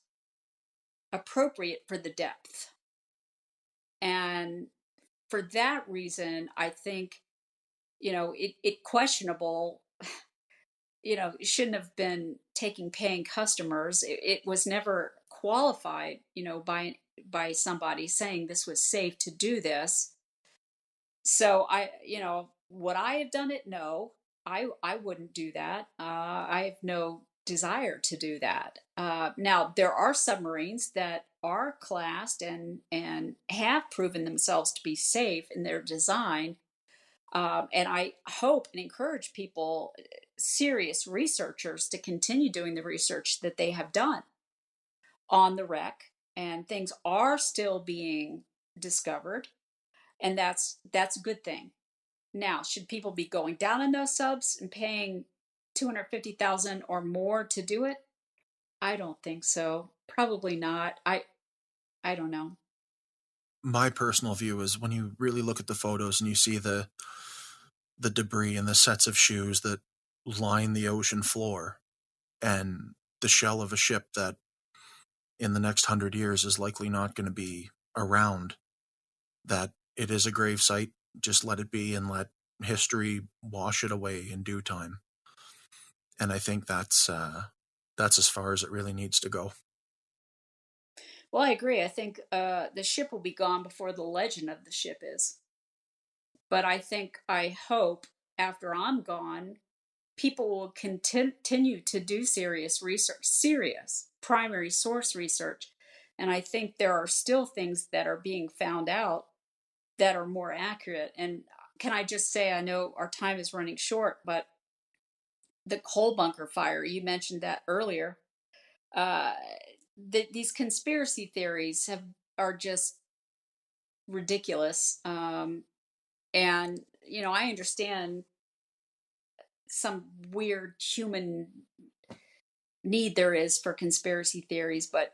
appropriate for the depth. And for that reason, I think, it questionable, it shouldn't have been taking paying customers. It was never qualified, by somebody saying this was safe to do this. So would I have done it? No, I wouldn't do that. I have no desire to do that. Now there are submarines that are classed and have proven themselves to be safe in their design. And I hope and encourage people, serious researchers, to continue doing the research that they have done on the wreck. And things are still being discovered, and that's a good thing. Now, should people be going down in those subs and paying 250,000 or more to do it? I don't think so. Probably not. I don't know. My personal view is when you really look at the photos and you see the debris and the sets of shoes that line the ocean floor and the shell of a ship that in the next 100 years is likely not going to be around, that it is a grave site. Just let it be and let history wash it away in due time. And I think that's as far as it really needs to go. Well, I agree. I think the ship will be gone before the legend of the ship is. But I hope after I'm gone, people will continue to do serious research, serious primary source research. And I think there are still things that are being found out that are more accurate. And can I just say, I know our time is running short, but the coal bunker fire, you mentioned that earlier. Uh, these conspiracy theories are just ridiculous. And I understand some weird human need there is for conspiracy theories, but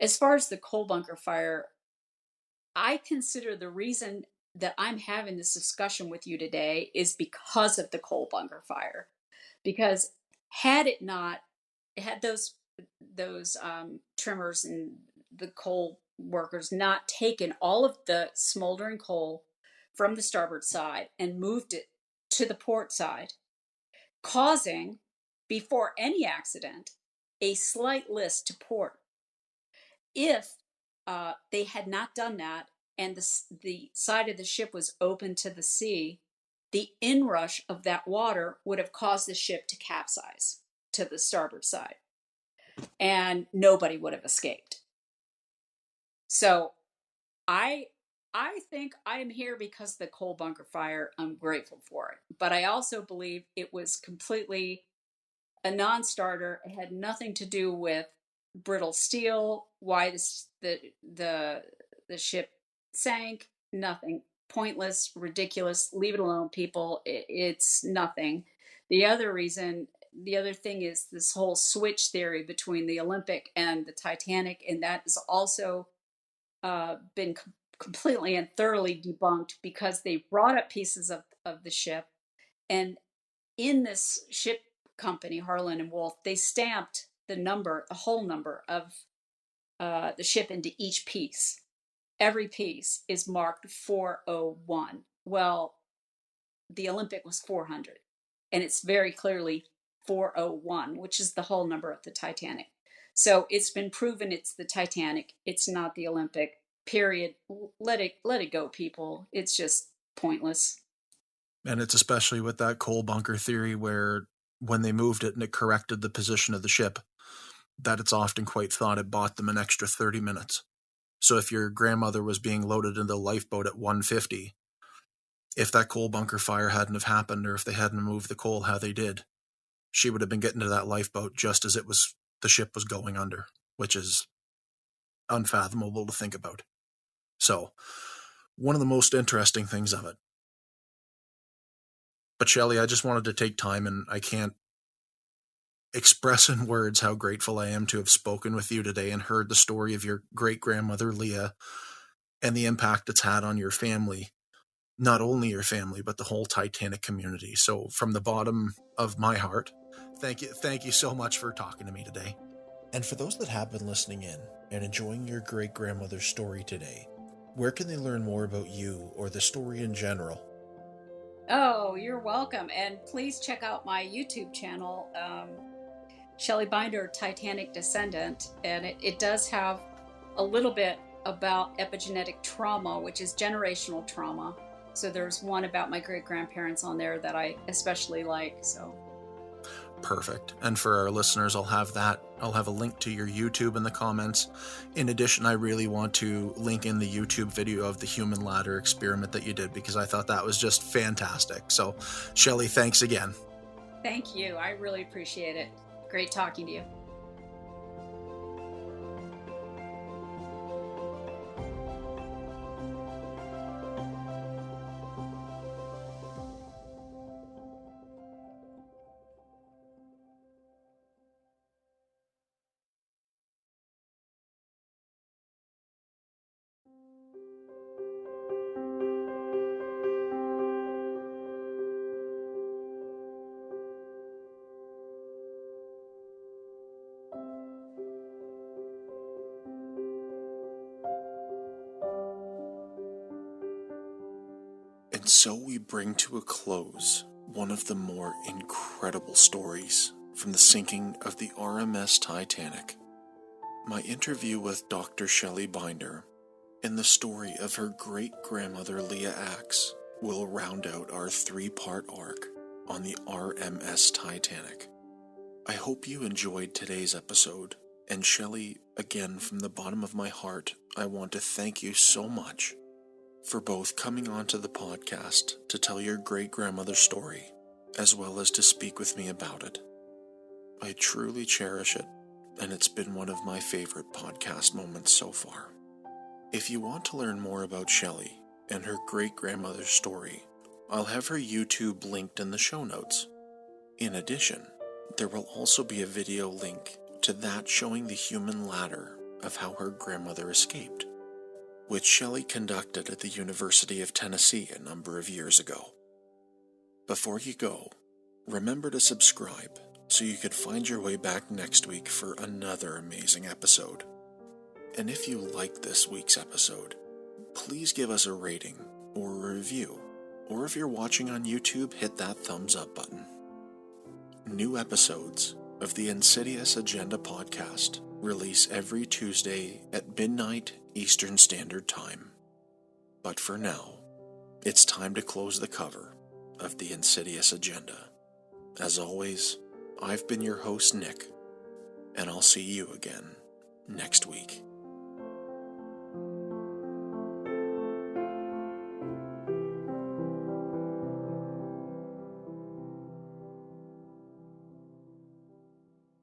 as far as the coal bunker fire, I consider the reason that I'm having this discussion with you today is because of the coal bunker fire. Because had it not, had those trimmers and the coal workers not taken all of the smoldering coal from the starboard side and moved it to the port side, causing, before any accident, a slight list to port. If they had not done that and the side of the ship was open to the sea, the inrush of that water would have caused the ship to capsize to the starboard side, and nobody would have escaped. So I I think I'm here because of the coal bunker fire. I'm grateful for it. But I also believe it was completely a non-starter. It had nothing to do with brittle steel, why the ship sank, nothing. Pointless, ridiculous, leave it alone, people. It's nothing. The other reason, the other thing is this whole switch theory between the Olympic and the Titanic, and that has also been completely and thoroughly debunked because they brought up pieces of the ship. And in this ship company, Harlan and Wolff, they stamped the whole number of the ship into each piece. Every piece is marked 401. Well, the Olympic was 400, and it's very clearly 401, which is the whole number of the Titanic. So it's been proven it's the Titanic. It's not the Olympic. Period. Let it go, people. It's just pointless. And it's especially with that coal bunker theory where when they moved it and it corrected the position of the ship, that it's often quite thought it bought them an extra 30 minutes. So if your grandmother was being loaded into the lifeboat at 150, if that coal bunker fire hadn't have happened, or if they hadn't moved the coal how they did, she would have been getting to that lifeboat just as the ship was going under, which is unfathomable to think about. So, one of the most interesting things of it. But Shelley, I just wanted to take time, and I can't express in words how grateful I am to have spoken with you today and heard the story of your great-grandmother Leah and the impact it's had on your family. Not only your family, but the whole Titanic community. So from the bottom of my heart, thank you so much for talking to me today. And for those that have been listening in and enjoying your great-grandmother's story today, where can they learn more about you or the story in general? Oh, you're welcome. And please check out my YouTube channel, Shelley Binder, Titanic Descendant. And it does have a little bit about epigenetic trauma, which is generational trauma. So there's one about my great-grandparents on there that I especially like. So perfect. And for our listeners, I'll have a link to your YouTube in the comments. In addition, I really want to link in the YouTube video of the human ladder experiment that you did, because I thought that was just fantastic. So Shelley, thanks again. Thank you. I really appreciate it. Great talking to you. And so we bring to a close one of the more incredible stories from the sinking of the RMS Titanic. My interview with Dr. Shelley Binder and the story of her great-grandmother Leah Aks will round out our 3-part arc on the RMS Titanic. I hope you enjoyed today's episode, and Shelley, again from the bottom of my heart, I want to thank you so much for both coming onto the podcast to tell your great-grandmother's story, as well as to speak with me about it. I truly cherish it, and it's been one of my favorite podcast moments so far. If you want to learn more about Shelley and her great-grandmother's story, I'll have her YouTube linked in the show notes. In addition, there will also be a video link to that showing the human ladder of how her grandmother escaped, which Shelley conducted at the University of Tennessee a number of years ago. Before you go, remember to subscribe so you could find your way back next week for another amazing episode. And if you liked this week's episode, please give us a rating or a review, or if you're watching on YouTube, hit that thumbs up button. New episodes of the Insidious Agenda podcast release every Tuesday at midnight Eastern Standard Time. But for now, it's time to close the cover of the Insidious Agenda. As always, I've been your host, Nick, and I'll see you again next week.